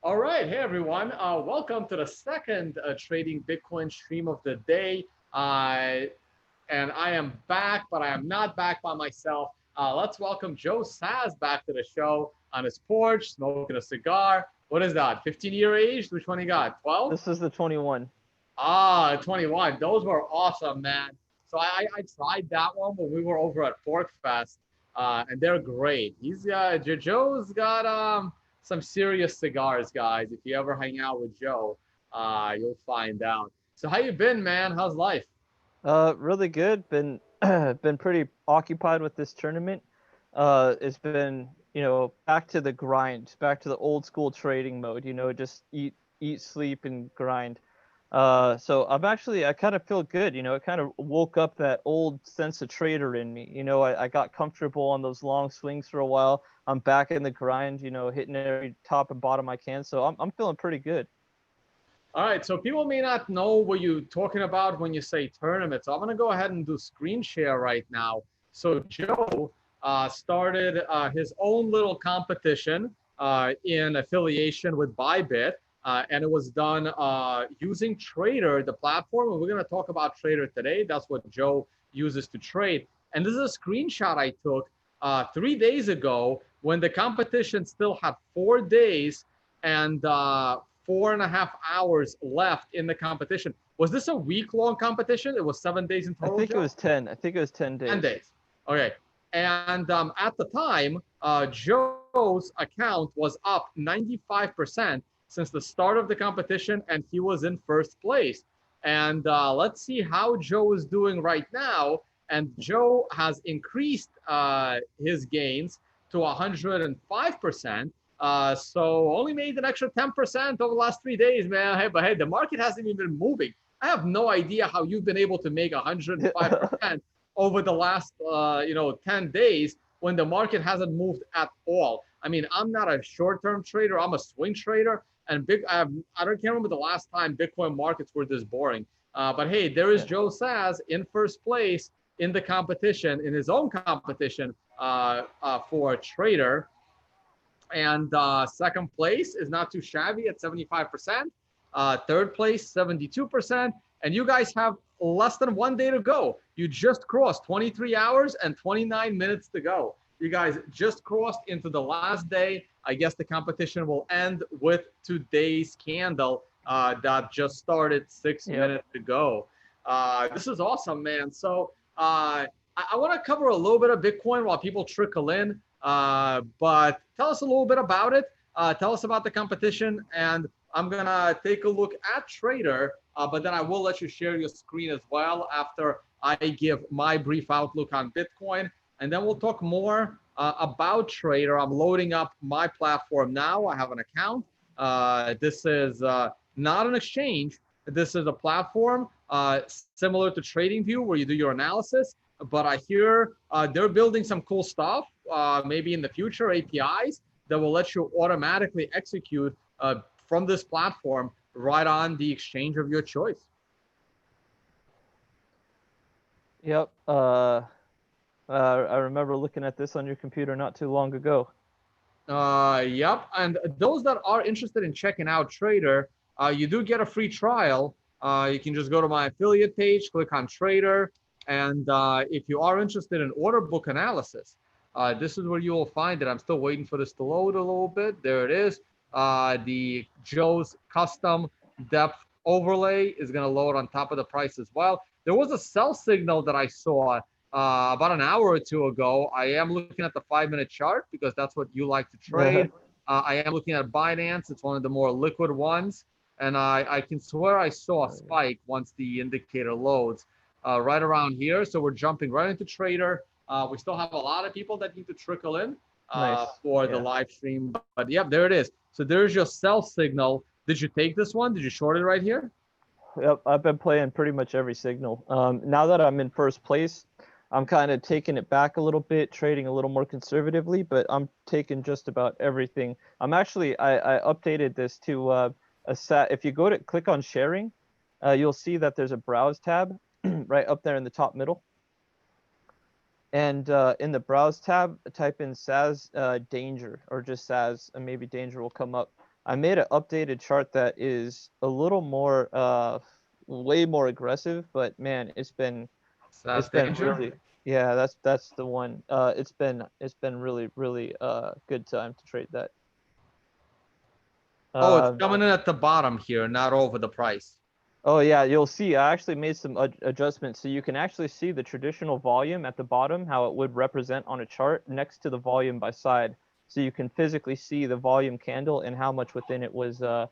All right, hey everyone. Welcome to the second trading Bitcoin stream of the day. And I am back, but I am not back by myself. Let's welcome Joe Saz back to the show on his porch, smoking a cigar. What is that? 15-year age? Which one you got? 12? This is the 21. 21. Those were awesome, man. So I tried that one when we were over at Fork Fest, and they're great. Joe's got some serious cigars, guys. If you ever hang out with Joe, you'll find out. So how you been, man? How's life? Really good. Been been pretty occupied with this tournament. It's been, back to the grind, back to the old school trading mode, just eat, sleep and grind. So I kind of feel good, it kind of woke up that old sense of trader in me. I got comfortable on those long swings for a while. I'm back in the grind, hitting every top and bottom I can. So I'm feeling pretty good. All right, so people may not know what you're talking about when you say tournament. So I'm going to go ahead and do screen share right now. So Joe started his own little competition in affiliation with Bybit, and it was done using Trader, the platform. And we're going to talk about Trader today. That's what Joe uses to trade. And this is a screenshot I took 3 days ago when the competition still had 4 days and 4.5 hours left in the competition. Was this a week-long competition? It was 7 days in I total, think it Joe? was 10. I think it was 10 10 days. days. Okay. And at the time, Joe's account was up 95% since the start of the competition, and he was in first place. And let's see how Joe is doing right now. And Joe has increased his gains to 105%. So only made an extra 10% over the last 3 days, man. Hey, but hey, the market hasn't even been moving. I have no idea how you've been able to make 105% over the last 10 days when the market hasn't moved at all. I mean, I'm not a short-term trader, I'm a swing trader, and I don't can't remember the last time Bitcoin markets were this boring. But hey, there is Yeah. Joe Saz in first place in the competition, in his own competition for a trader. And second place is not too shabby at 75%. Third place, 72%. And you guys have less than 1 day to go. You just crossed 23 hours and 29 minutes to go. You guys just crossed into the last day. I guess the competition will end with today's candle that just started six Yep. minutes ago. This is awesome, man. So I want to cover a little bit of Bitcoin while people trickle in. But tell us a little bit about it. Tell us about the competition, and I'm gonna take a look at Trader, but then I will let you share your screen as well after I give my brief outlook on Bitcoin, and then we'll talk more about Trader. I'm loading up my platform now. I have an account. This is not an exchange. This is a platform similar to TradingView where you do your analysis. But I hear they're building some cool stuff, maybe in the future, APIs that will let you automatically execute from this platform right on the exchange of your choice. Yep. I remember looking at this on your computer not too long ago. Yep. And those that are interested in checking out Trader, you do get a free trial. You can just go to my affiliate page, click on Trader. And if you are interested in order book analysis, this is where you will find it. I'm still waiting for this to load a little bit. There it is. The Joe's custom depth overlay is going to load on top of the price as well. There was a sell signal that I saw about an hour or two ago. I am looking at the 5-minute chart because that's what you like to trade. I am looking at Binance. It's one of the more liquid ones. And I can swear I saw a spike once the indicator loads right around here. So we're jumping right into Trader. We still have a lot of people that need to trickle in Nice. for the Yeah. live stream. But yeah, there it is. So there's your sell signal. Did you take this one? Did you short it right here? Yep. I've been playing pretty much every signal. Now that I'm in first place, I'm kind of taking it back a little bit, trading a little more conservatively, but I'm taking just about everything. I updated this to a set. If you go to click on sharing, you'll see that there's a browse tab right up there in the top middle. And in the browse tab, type in SAS danger or just SAS, and maybe danger will come up. I made an updated chart that is a little more, way more aggressive, but man, So it's that's been danger. really, yeah, that's the one. It's been really, really good time to trade that. Oh, it's Um, coming in at the bottom here, not over the price. oh yeah, you'll see. I actually made some adjustments, so you can actually see the traditional volume at the bottom, how it would represent on a chart next to the volume by side. So you can physically see the volume candle and how much within it was a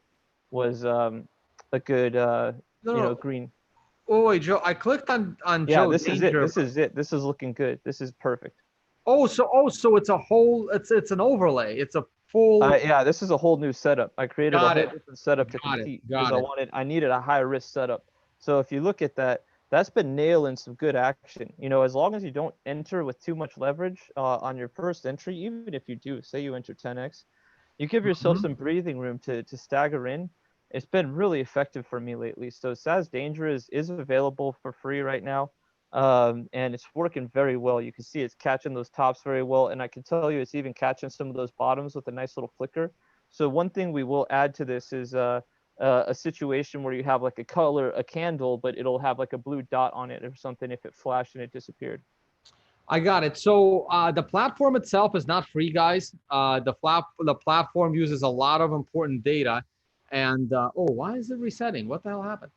good No, no. green. Oh wait, Joe. I clicked on Yeah, Joe this is it. Danger. This is it. This is looking good. This is perfect. Oh, so it's a whole. It's an overlay. It's a full. Yeah, this is a whole new setup. I created a Got whole it. different setup to Got it. compete because Got it. I needed a high risk setup. So if you look at that, that's been nailing some good action. As long as you don't enter with too much leverage on your first entry, even if you do, say you enter 10x, you give yourself Mhm. some breathing room to stagger in. It's been really effective for me lately. So SAS Danger is available for free right now. And it's working very well. You can see it's catching those tops very well. And I can tell you it's even catching some of those bottoms with a nice little flicker. So one thing we will add to this is a situation where you have like a candle, but it'll have like a blue dot on it or something if it flashed and it disappeared. I got it. So the platform itself is not free, guys. The platform uses a lot of important data, and oh, why is it resetting? What the hell happened?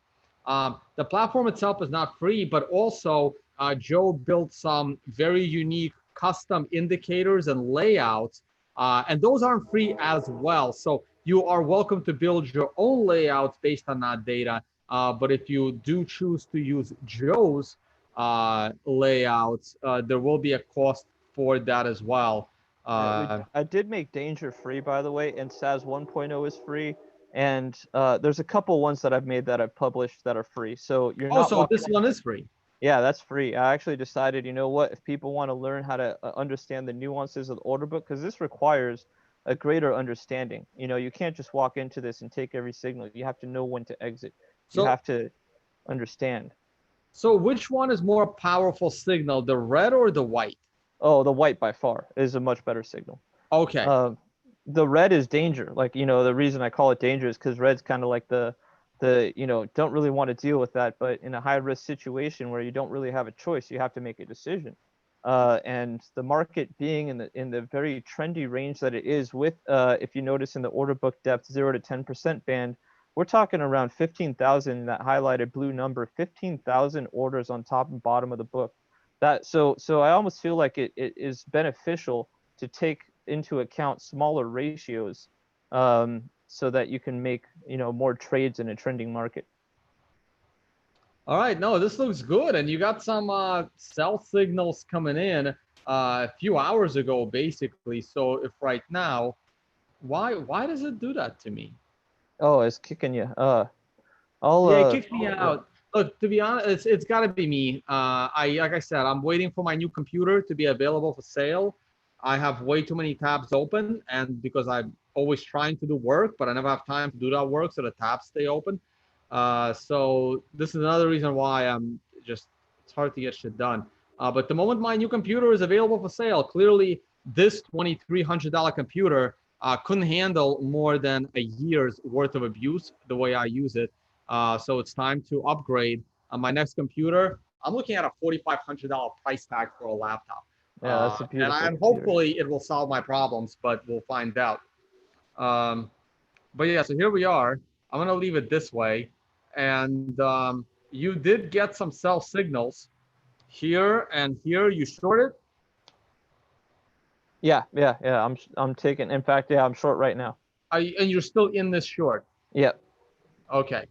The platform itself is not free, but also Joe built some very unique custom indicators and layouts, and those aren't free as well. So you are welcome to build your own layouts based on that data. But if you do choose to use Joe's layouts, there will be a cost for that as well. Yeah, Uh, I did make Danger free, by the way, and SAS 1.0 is free. And there's a couple ones that I've made that I've published that are free. So you're oh, not so walking this in. one is free. Yeah, that's free. I actually decided, you know what, if people want to learn how to understand the nuances of the order book, because this requires a greater understanding. You can't just walk into this and take every signal. You have to know when to exit. You So, have to understand. so which one is more powerful signal, the red or the white? Oh, the white by far is a much better signal. Okay. Uh, the red is danger. Like, the reason I call it danger is because red's kind of like don't really want to deal with that. But in a high risk situation where you don't really have a choice, you have to make a decision. And the market being in the very trendy range that it is with, if you notice in the order book depth 0 to 10% band, we're talking around 15,000, that highlighted blue number, 15,000 orders on top and bottom of the book. So I almost feel like it is beneficial to take into account smaller ratios, so that you can make more trades in a trending market. All right. No, this looks good. And you got some sell signals coming in a few hours ago, basically. So if right now, why does it do that to me? Oh, it's kicking you. I'll Yeah, it kicked me yeah. out. Look, to be honest, it's got to be me. I like I said, I'm waiting for my new computer to be available for sale. I have way too many tabs open, and because I'm always trying to do work, but I never have time to do that work, so the tabs stay open. So this is another reason why I'm just it's hard to get shit done. But the moment my new computer is available for sale, clearly this $2,300 computer couldn't handle more than a year's worth of abuse the way I use it. So it's time to upgrade. My next computer, I'm looking at a $4,500 price tag for a laptop. Yeah, that's a beautiful And computer. hopefully it will solve my problems, but we'll find out. Um, but yeah, so here we are. I'm going to leave it this way. And you did get some sell signals here and here. You shorted, Yeah. I'm taking. In fact, yeah, I'm short right now. and you're still in this short. Yeah. Okay.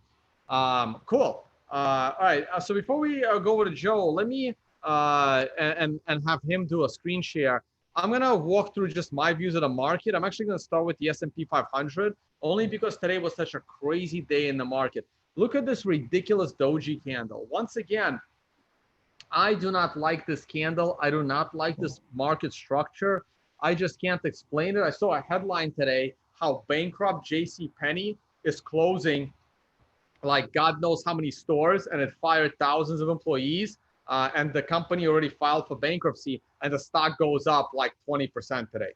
Cool. All right. So before we go over to Joe, let me and have him do a screen share. I'm gonna walk through just my views of the market. I'm actually gonna start with the S&P 500 only because today was such a crazy day in the market. Look at this ridiculous Doji candle. Once again, I do not like this candle. I do not like this market structure. I just can't explain it. I saw a headline today how bankrupt J.C. Penney is closing like God knows how many stores, and it fired thousands of employees. And the company already filed for bankruptcy, and the stock goes up like 20% today.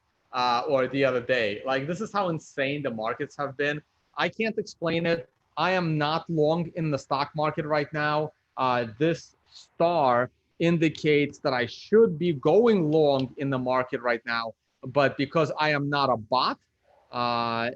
or the other day. Like, this is how insane the markets have been. I can't explain it. I am not long in the stock market right now. This star indicates that I should be going long in the market right now, but because I am not a bot,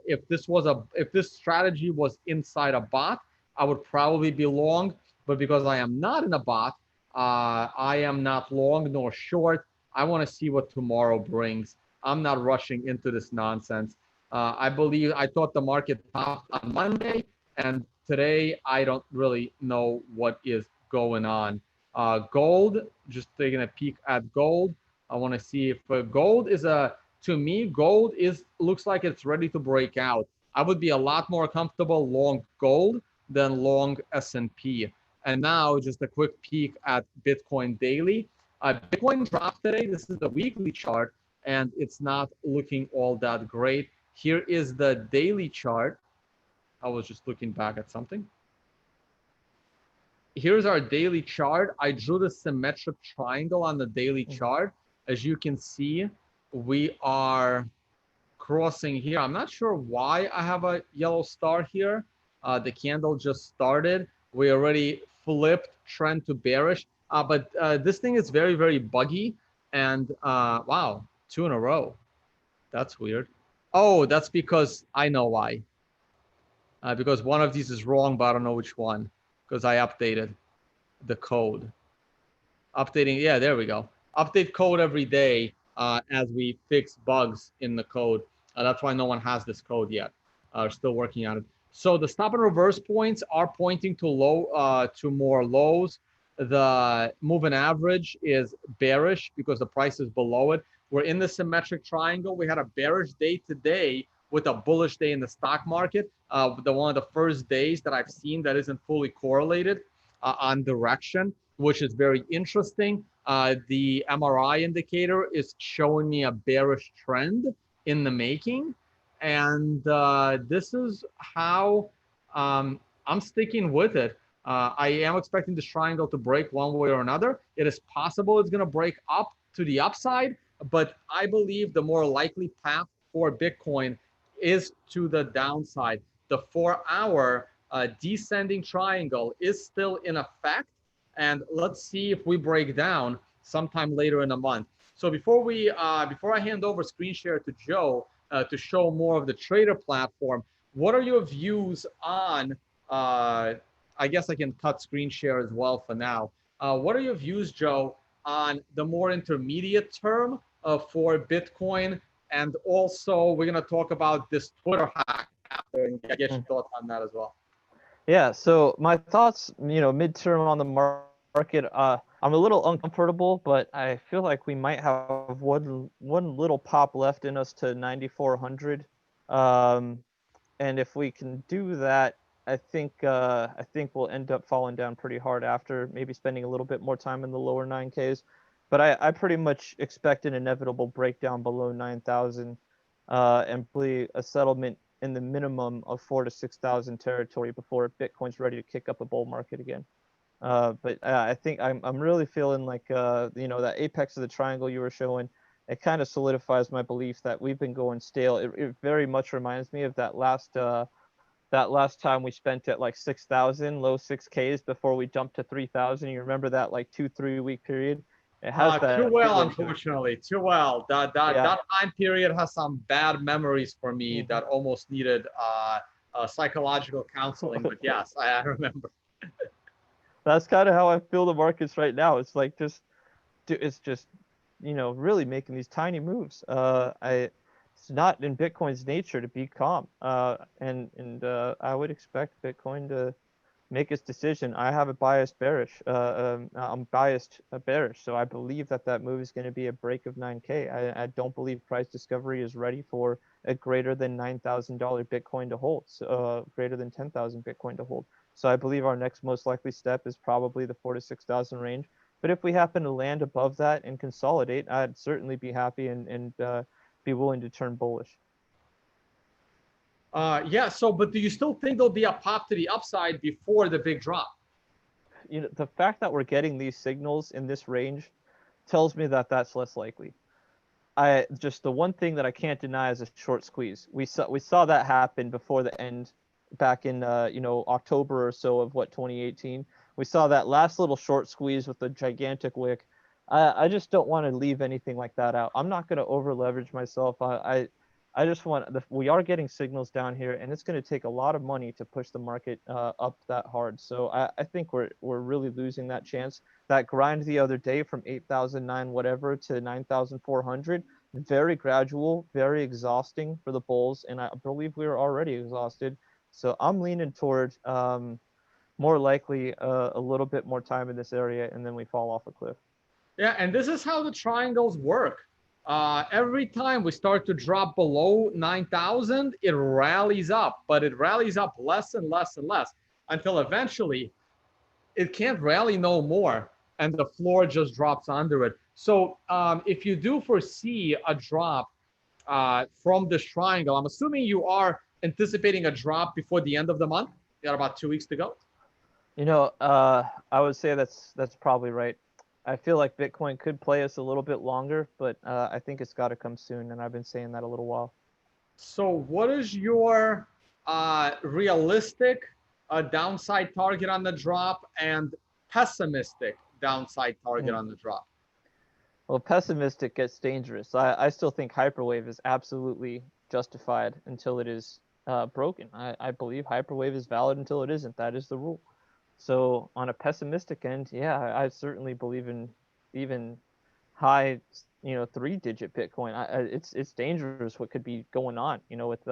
if this strategy was inside a bot, I would probably be long. But because I am not in a bot, I am not long nor short. I want to see what tomorrow brings. I'm not rushing into this nonsense. I thought the market topped on Monday, and today I don't really know what is going on. Gold, just taking a peek at gold. I want to see if gold is to me, gold looks like it's ready to break out. I would be a lot more comfortable long gold than long S&P. And now just a quick peek at Bitcoin daily. Bitcoin dropped today. This is the weekly chart, and it's not looking all that great. Here is the daily chart. I was just looking back at something. Here's our daily chart. I drew the symmetric triangle on the daily chart. As you can see, we are crossing here. I'm not sure why I have a yellow star here. The candle just started. We already flipped trend to bearish, but this thing is very, very buggy. And wow, 2 in a row. That's weird. Oh, that's because I know why. Because one of these is wrong, but I don't know which one. Because I updated the code. Updating, yeah, there we go. Update code every day as we fix bugs in the code. That's why no one has this code yet. We're still working on it. So the stop and reverse points are pointing to more lows. The moving average is bearish because the price is below it. We're in the symmetric triangle. We had a bearish day today with a bullish day in the stock market. One of the first days that I've seen that isn't fully correlated on direction, which is very interesting. The MRI indicator is showing me a bearish trend in the making. And this is how I'm sticking with it. I am expecting this triangle to break one way or another. It is possible it's going to break up to the upside, but I believe the more likely path for Bitcoin is to the downside. The 4-hour descending triangle is still in effect. And let's see if we break down sometime later in the month. So before I hand over screen share to Joe to show more of the trader platform, what are your views on? I guess I can cut screen share as well for now. What are your views, Joe, on the more intermediate term for Bitcoin? And also, we're going to talk about this Twitter hack after, and I guess your thoughts on that as well. Yeah, so my thoughts, midterm on the market, I'm a little uncomfortable, but I feel like we might have one little pop left in us to 9,400. And if we can do that, I think we'll end up falling down pretty hard after, maybe spending a little bit more time in the lower 9Ks. But I pretty much expect an inevitable breakdown below 9,000 and a settlement in the minimum of 4,000 to 6,000 territory before Bitcoin's ready to kick up a bull market again. But I think I'm really feeling like that apex of the triangle you were showing, it kind of solidifies my belief that we've been going stale. It very much reminds me of that last time we spent at like 6,000, low 6Ks before we jumped to 3,000. You remember that like 2-3 week period? It has that too well, unfortunately, too well. That time period has some bad memories for me that almost needed psychological counseling. But yes, I remember. That's kind of how I feel the markets right now. It's like it's just really making these tiny moves. It's not in Bitcoin's nature to be calm. And I would expect Bitcoin to make its decision. I have a biased bearish. I'm biased bearish, so I believe that move is going to be a break of 9K. I don't believe price discovery is ready for a greater than $9,000 Bitcoin to hold, greater than 10,000 Bitcoin to hold. So I believe our next most likely step is probably the 4,000 to 6,000 range. But if we happen to land above that and consolidate, I'd certainly be happy and be willing to turn bullish. Yeah. So, but do you still think there'll be a pop to the upside before the big drop? The fact that we're getting these signals in this range tells me that that's less likely. I just the one thing that I can't deny is a short squeeze. We saw that happen before the end, back in October or so of 2018. We saw that last little short squeeze with the gigantic wick. I just don't want to leave anything like that out. I'm not going to over leverage myself. I just want we are getting signals down here, and it's going to take a lot of money to push the market up that hard. So I think we're really losing that chance. That grind the other day from 8,009 whatever to 9,400, very gradual, very exhausting for the bulls, and I believe we were already exhausted. So I'm leaning toward more likely a little bit more time in this area, and then we fall off a cliff. Yeah, and this is how the triangles work. Every time we start to drop below 9,000, it rallies up, but it rallies up less and less and less until eventually it can't rally no more, and the floor just drops under it. So if you do foresee a drop from this triangle, I'm assuming you are anticipating a drop before the end of the month. You got about 2 weeks to go. I would say that's probably right. I feel like Bitcoin could play us a little bit longer, but I think it's got to come soon, and I've been saying that a little while. So what is your realistic downside target on the drop and pessimistic downside target on the drop? Well, pessimistic gets dangerous. I still think hyperwave is absolutely justified until it is broken. I believe hyperwave is valid until it isn't. That is the rule. So on a pessimistic end, yeah, I certainly believe in even high, 3-digit Bitcoin. It's dangerous what could be going on, with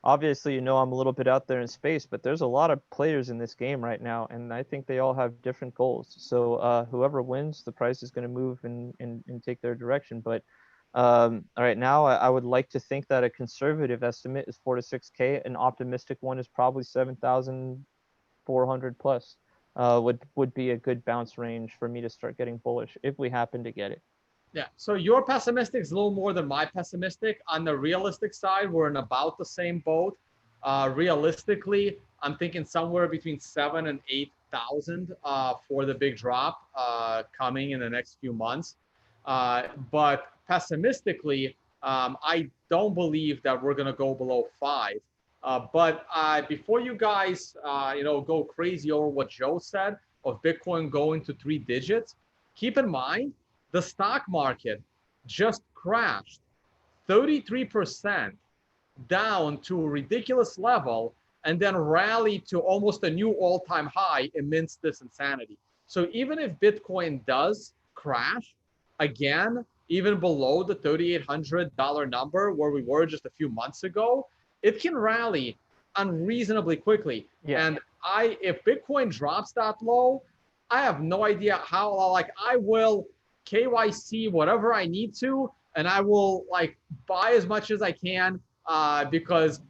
obviously, I'm a little bit out there in space, but there's a lot of players in this game right now, and I think they all have different goals. So whoever wins, the price is going to move and take their direction. But right now, I would like to think that a conservative estimate is 4 to 6K. An optimistic one is probably 7,400 plus. Would be a good bounce range for me to start getting bullish if we happen to get it. Yeah, so your pessimistic is a little more than my pessimistic. On the realistic side, we're in about the same boat. Realistically, I'm thinking somewhere between 7 and 8,000 for the big drop coming in the next few months. But pessimistically, I don't believe that we're going to go below 5. But before you guys, go crazy over what Joe said of Bitcoin going to 3 digits, keep in mind the stock market just crashed 33% down to a ridiculous level and then rallied to almost a new all-time high amidst this insanity. So even if Bitcoin does crash again, even below the $3,800 number where we were just a few months ago, it can rally unreasonably quickly. Yeah. And if Bitcoin drops that low, I have no idea how, I will KYC whatever I need to, and I will buy as much as I can because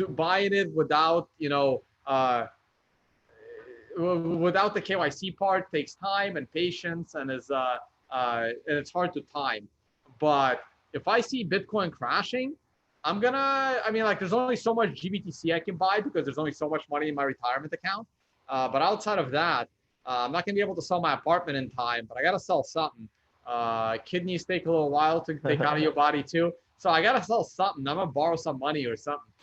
buying it without, without the KYC part takes time and patience and and it's hard to time. But if I see Bitcoin crashing, there's only so much GBTC I can buy because there's only so much money in my retirement account. But outside of that, I'm not going to be able to sell my apartment in time, but I got to sell something. Kidneys take a little while to take out of your body too. So I got to sell something. I'm going to borrow some money or something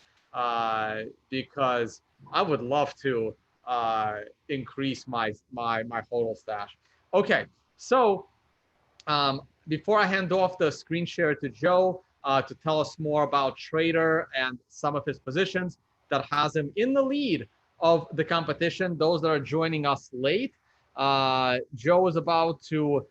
because I would love to increase my total stash. Okay, so before I hand off the screen share to Joe to tell us more about Trader and some of his positions that has him in the lead of the competition, those that are joining us late, Joe is about to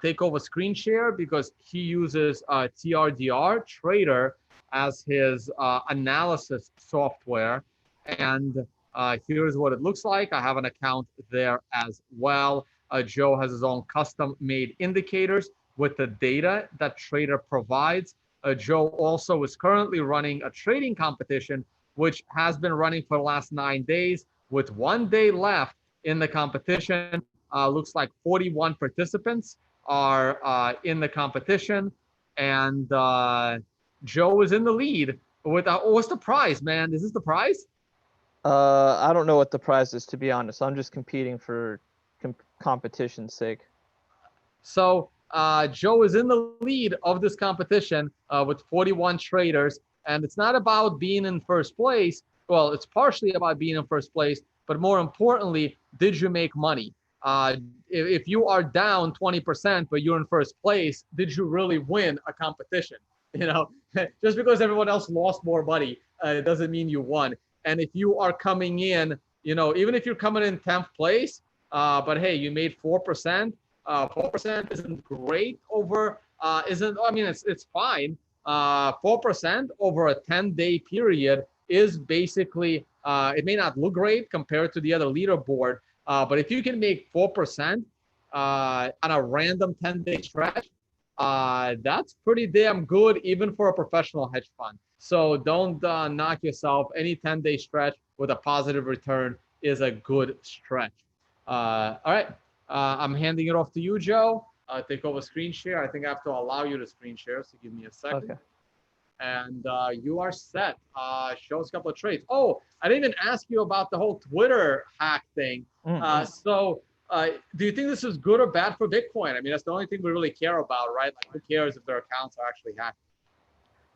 take over screen share because he uses TRDR Trader as his analysis software. And here's what it looks like. I have an account there as well. Joe has his own custom made indicators with the data that Trader provides. Joe also is currently running a trading competition, which has been running for the last 9 days with 1 day left in the competition. Looks like 41 participants are in the competition, and Joe is in the lead with what's the prize, man? Is this the prize? I don't know what the prize is, to be honest. I'm just competing for competition's sake. So Joe is in the lead of this competition with 41 traders. And it's not about being in first place. Well, it's partially about being in first place, but more importantly, did you make money? If you are down 20%, but you're in first place, did you really win a competition? You know, just because everyone else lost more money doesn't mean you won. And if you are coming in, you know, even if you're coming in 10th place, but hey, you made 4%. 4% isn't great over, isn't, I mean, it's fine. 4% over a 10-day period is basically, it may not look great compared to the other leaderboard, but if you can make 4% on a random 10-day stretch, that's pretty damn good, even for a professional hedge fund. So don't knock yourself. Any 10-day stretch with a positive return is a good stretch. All right. I'm handing it off to you, Joe. Take over screen share. I think I have to allow you to screen share, so give me a second. Okay. And you are set. Show us a couple of trades. Oh, I didn't even ask you about the whole Twitter hack thing. So do you think this is good or bad for Bitcoin? I mean, that's the only thing we really care about, right? Like, who cares if their accounts are actually hacked?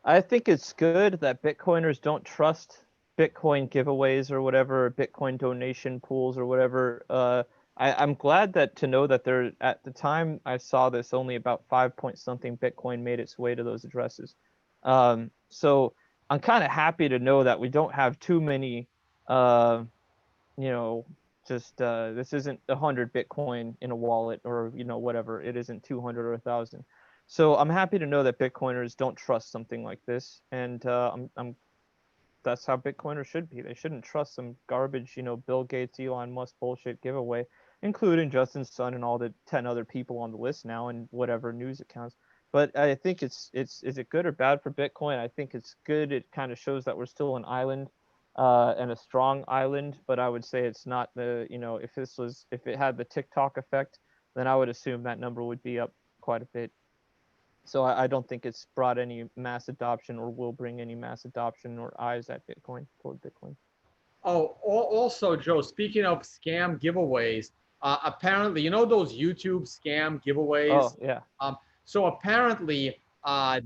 I think it's good that Bitcoiners don't trust Bitcoin giveaways or whatever, Bitcoin donation pools or whatever. I'm glad to know that there, at the time I saw this, only about 5 point something Bitcoin made its way to those addresses. So I'm kind of happy to know that we don't have too many, you know, just this isn't 100 Bitcoin in a wallet, or, you know, whatever. It isn't 200 or 1,000. So I'm happy to know that Bitcoiners don't trust something like this, and that's how Bitcoiners should be. They shouldn't trust some garbage, you know, Bill Gates, Elon Musk bullshit giveaway, including Justin Sun and all the 10 other people on the list now and whatever news accounts. But I think is it good or bad for Bitcoin? I think it's good. It kind of shows that we're still an island, and a strong island. But I would say it's not the, you know, if it had the TikTok effect, then I would assume that number would be up quite a bit. So I don't think it's brought any mass adoption or will bring any mass adoption or eyes at Bitcoin, toward Bitcoin. Oh, also, Joe, speaking of scam giveaways, apparently, you know those YouTube scam giveaways? Oh, yeah. So apparently,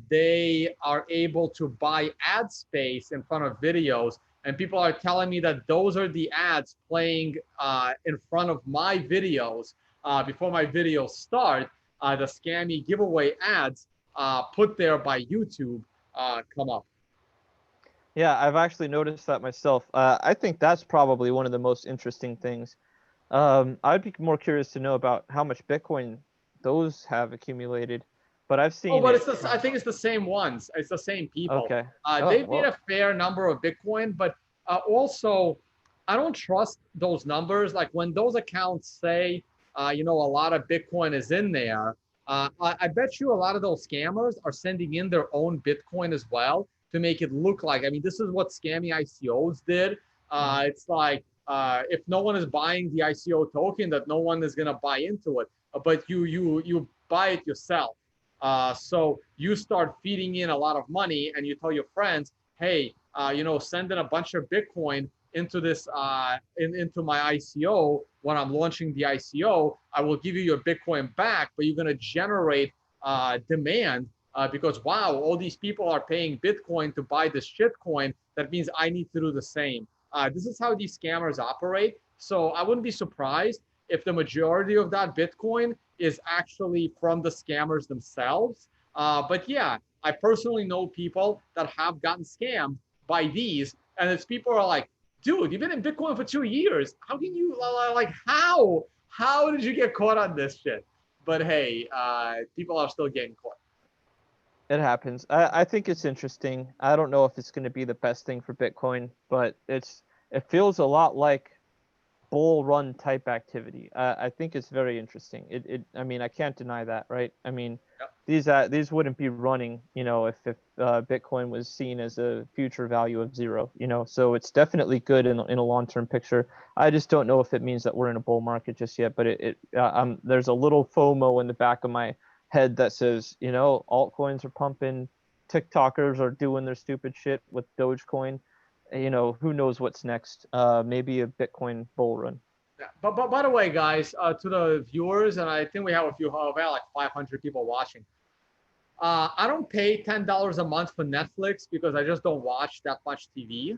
they are able to buy ad space in front of videos, and people are telling me that those are the ads playing in front of my videos before my videos start. The scammy giveaway ads put there by YouTube come up. Yeah, I've actually noticed that myself. I think that's probably one of the most interesting things. I'd be more curious to know about how much Bitcoin those have accumulated, but I've Oh, seen but it. it's I think it's the same ones. It's the same people. Okay. Oh, They've made well. a fair number of Bitcoin, but also I don't trust those numbers. Like when those accounts say, you know, a lot of Bitcoin is in there. I bet you a lot of those scammers are sending in their own Bitcoin as well to make it look like. I mean, this is what scammy ICOs did. It's like if no one is buying the ICO token, that no one is gonna buy into it. But you buy it yourself. So you start feeding in a lot of money, and you tell your friends, "Hey, you know, send in a bunch of Bitcoin into this into my ICO. When I'm launching the ICO, I will give you your Bitcoin back, but you're going to generate demand because wow, all these people are paying Bitcoin to buy this shitcoin. That means I need to do the same." This is how these scammers operate. So I wouldn't be surprised if the majority of that Bitcoin is actually from the scammers themselves. But yeah, I personally know people that have gotten scammed by these, and it's people are like, dude, you've been in Bitcoin for 2 years. How can you, like, how did you get caught on this shit? But hey, people are still getting caught. It happens. I think it's interesting. I don't know if it's going to be the best thing for Bitcoin, but it feels a lot like bull run type activity. I think it's very interesting. I mean, I can't deny that, right? I mean, these wouldn't be running, you know, if Bitcoin was seen as a future value of zero, you know. So it's definitely good in a long-term picture. I just don't know if it means that we're in a bull market just yet. But there's a little FOMO in the back of my head that says, you know, altcoins are pumping, TikTokers are doing their stupid shit with Dogecoin. You know, who knows what's next? Maybe a Bitcoin bull run. Yeah. But by the way, guys, to the viewers, and I think we have about like 500 people watching. I don't pay $10 a month for Netflix because I just don't watch that much TV.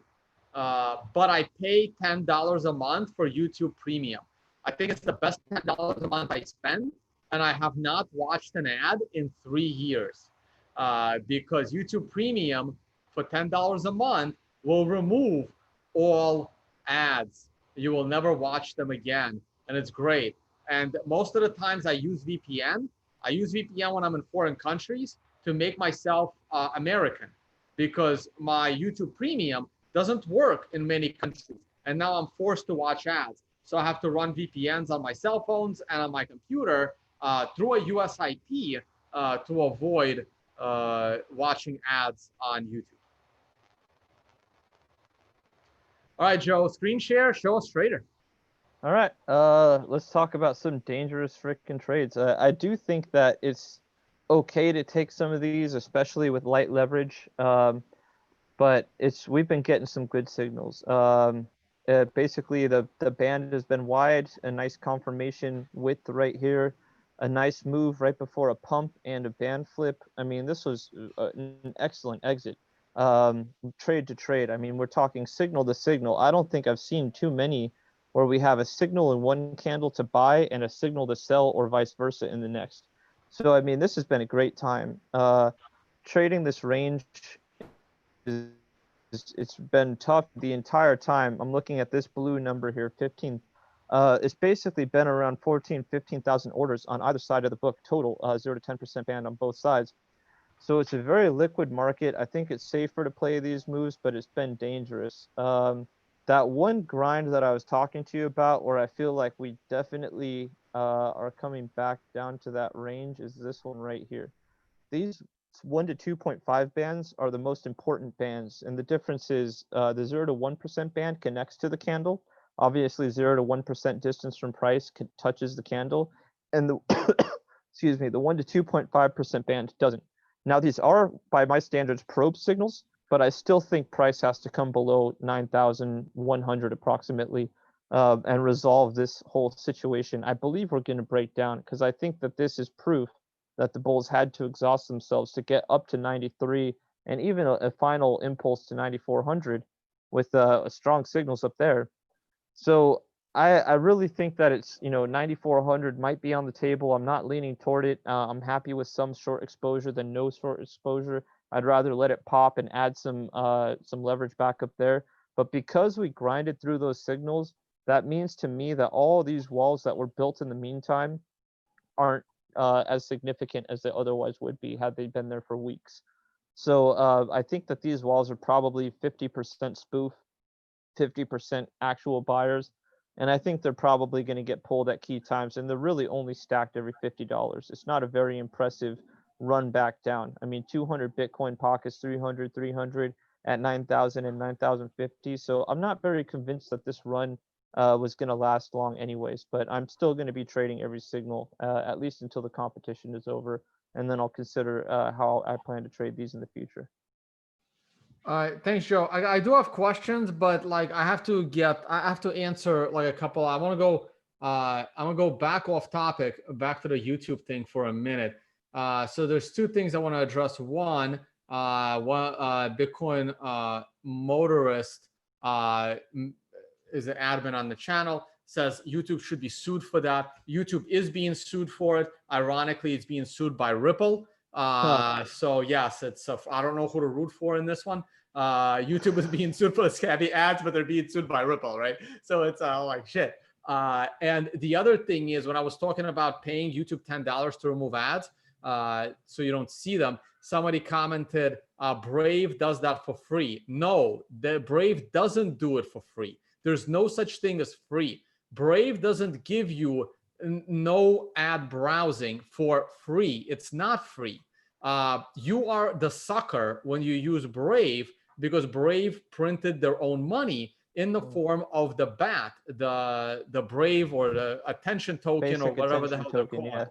But I pay $10 a month for YouTube Premium. I think it's the best $10 a month I spend, and I have not watched an ad in 3 years because YouTube Premium for $10 a month will remove all ads. You will never watch them again, and it's great. And most of the times I use VPN. I use VPN when I'm in foreign countries to make myself American because my YouTube Premium doesn't work in many countries. And now I'm forced to watch ads. So I have to run VPNs on my cell phones and on my computer through a US IP to avoid watching ads on YouTube. All right, Joe, screen share, show us trader. All right, let's talk about some dangerous freaking trades. I do think that it's okay to take some of these, especially with light leverage. But we've been getting some good signals. Basically, the band has been wide, a nice confirmation width right here, a nice move right before a pump and a band flip. I mean, this was an excellent exit. Trade to trade. I mean, we're talking signal to signal. I don't think I've seen too many where we have a signal in one candle to buy and a signal to sell or vice versa in the next. So, I mean, this has been a great time. Trading this range it's been tough the entire time. I'm looking at this blue number here, 15. It's basically been around 14, 15,000 orders on either side of the book total, 0 to 10% band on both sides. So it's a very liquid market. I think it's safer to play these moves, but it's been dangerous. That one grind that I was talking to you about, where I feel like we definitely are coming back down to that range, is this one right here. These 1 to 2.5 bands are the most important bands, and the difference is the 0 to 1% band connects to the candle. Obviously, 0 to 1% distance from price touches the candle, and the excuse me, the 1 to 2.5% band doesn't. Now, these are, by my standards, probe signals, but I still think price has to come below 9,100 approximately and resolve this whole situation. I believe we're going to break down because I think that this is proof that the bulls had to exhaust themselves to get up to 93 and even a final impulse to 9,400 with strong signals up there. So I really think that it's, 9,400 might be on the table. I'm not leaning toward it. I'm happy with some short exposure than no short exposure. I'd rather let it pop and add some leverage back up there. But because we grinded through those signals, that means to me that all these walls that were built in the meantime aren't as significant as they otherwise would be had they been there for weeks. So I think that these walls are probably 50% spoof, 50% actual buyers, and I think they're probably going to get pulled at key times, and they're really only stacked every $50. It's not a very impressive run back down. I mean, 200 Bitcoin pockets, 300 at 9,000 and 9,050. So I'm not very convinced that this run was going to last long anyways, but I'm still going to be trading every signal, at least until the competition is over, and then I'll consider how I plan to trade these in the future. All right, thanks, Joe. I do have questions, but like I have to answer like a couple. I'm gonna go back off topic, back to the YouTube thing for a minute. So there's two things I want to address. One, Bitcoin motorist is an admin on the channel, says YouTube should be sued for that. YouTube is being sued for it. Ironically, it's being sued by Ripple. So yes, I don't know who to root for in this one. YouTube is being sued for the scabby ads, but they're being sued by Ripple, right? So it's like shit. And the other thing is, when I was talking about paying YouTube $10 to remove ads, so you don't see them, somebody commented, Brave does that for free. No, the Brave doesn't do it for free. There's no such thing as free. Brave doesn't give you no ad browsing for free. It's not free. You are the sucker when you use Brave, because Brave printed their own money in the form of the BAT, the Brave or the attention token, Basic or whatever the hell they're called.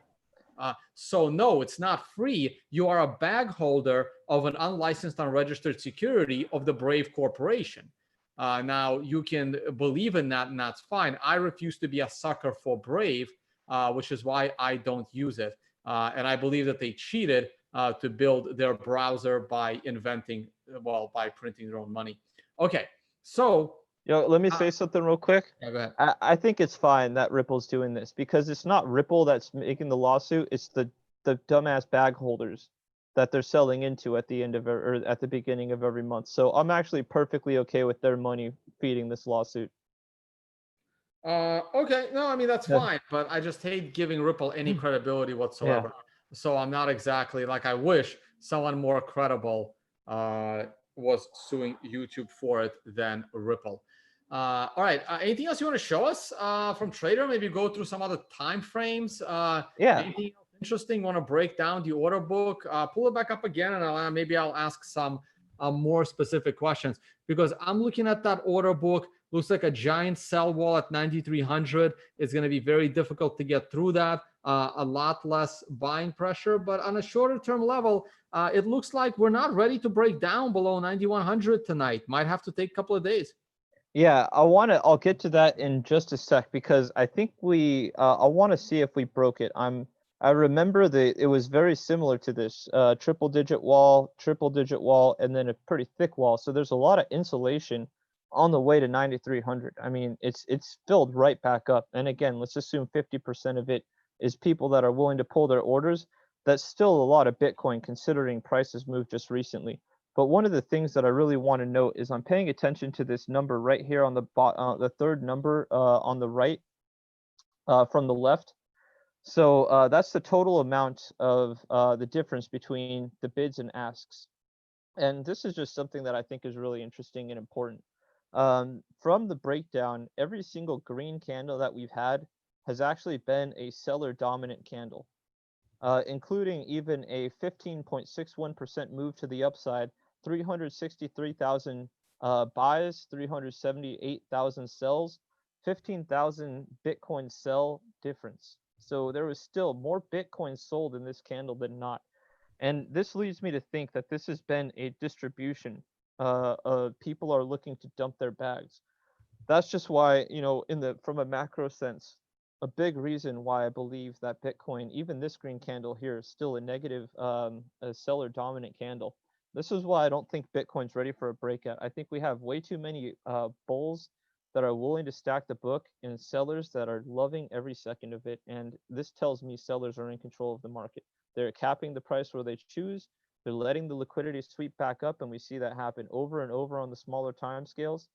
Yeah. So no, it's not free. You are a bag holder of an unlicensed, unregistered security of the Brave Corporation. Now you can believe in that, and that's fine. I refuse to be a sucker for Brave, which is why I don't use it. And I believe that they cheated to build their browser by inventing, well, by printing their own money. Okay, so Yo, let me say something real quick. yeah, go ahead. I think it's fine that Ripple's doing this because it's not Ripple that's making the lawsuit. It's the dumbass bag holders that they're selling into at the end of or at the beginning of every month. So I'm actually perfectly okay with their money feeding this lawsuit. Okay, no, I mean that's Yeah. fine, but I just hate giving Ripple any credibility whatsoever. Yeah. So I'm not exactly like I wish someone more credible was suing YouTube for it than Ripple. All right, anything else you want to show us from Trader? Maybe go through some other time frames. Yeah. Anything else interesting? Want to break down the order book? Pull it back up again, and maybe I'll ask some more specific questions because I'm looking at that order book. Looks like a giant sell wall at 9,300. It's going to be very difficult to get through that. A lot less buying pressure, but on a shorter term level, it looks like we're not ready to break down below 9,100 tonight. Might have to take a couple of days. Yeah, I'll get to that in just a sec because I think I want to see if we broke it. I remember it was very similar to this, triple digit wall, and then a pretty thick wall. So there's a lot of insulation on the way to 9,300. I mean, it's filled right back up. And again, let's assume 50% of it is people that are willing to pull their orders. That's still a lot of Bitcoin considering prices moved just recently. But one of the things that I really want to note is I'm paying attention to this number right here on the third number on the right from the left. So that's the total amount of the difference between the bids and asks. And this is just something that I think is really interesting and important. From the breakdown, every single green candle that we've had has actually been a seller dominant candle, including even a 15.61% move to the upside, 363,000 buys, 378,000 sells, 15,000 Bitcoin sell difference. So there was still more Bitcoin sold in this candle than not. And this leads me to think that this has been a distribution. People are looking to dump their bags. That's just why, from a macro sense, a big reason why I believe that Bitcoin, even this green candle here, is still a negative, a seller dominant candle. This is why I don't think Bitcoin's ready for a breakout. I think we have way too many bulls that are willing to stack the book and sellers that are loving every second of it. And this tells me sellers are in control of the market. They're capping the price where they choose. They're letting the liquidity sweep back up, and we see that happen over and over on the smaller time scales.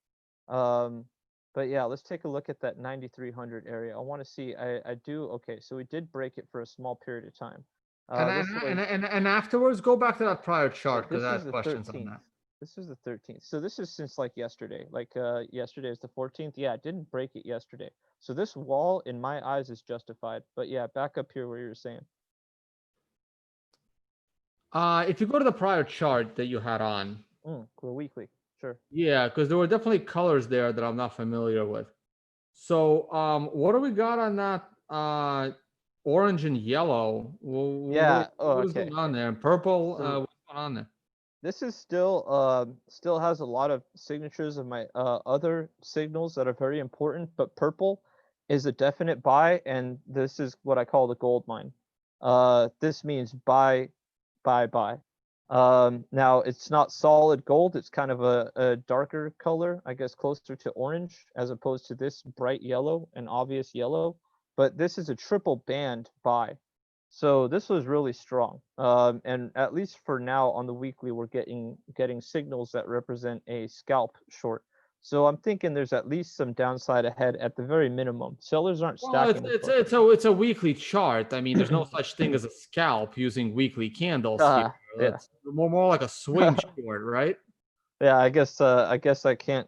But yeah, let's take a look at that 9,300 area. I want to see. I do. Okay, so we did break it for a small period of time. And afterwards, go back to that prior chart because I This is have the questions on 13th. that. This is the 13th. So this is since like yesterday. Like yesterday is the 14th. Yeah, it didn't break it yesterday. So this wall, in my eyes, is justified. But yeah, back up here where you were saying. If you go to the prior chart that you had on, Cool, weekly, sure. yeah, because there were definitely colors there that I'm not familiar with. So, what do we got on that orange and yellow? Yeah. Oh, What is okay. going on there? Purple. So What's going on there? this is still has a lot of signatures of my other signals that are very important, but purple is a definite buy, and this is what I call the gold mine. This means buy, buy, buy. Now it's not solid gold, it's kind of a darker color, I guess closer to orange, as opposed to this bright yellow and obvious yellow, but this is a triple band buy. So this was really strong. And at least for now on the weekly, we're getting signals that represent a scalp short. So I'm thinking there's at least some downside ahead at the very minimum. Sellers aren't Well, stacking this book. it's a weekly chart. I mean, there's no such thing as a scalp using weekly candles here. Yeah. That's more like a swing short, right? Yeah, I guess I can't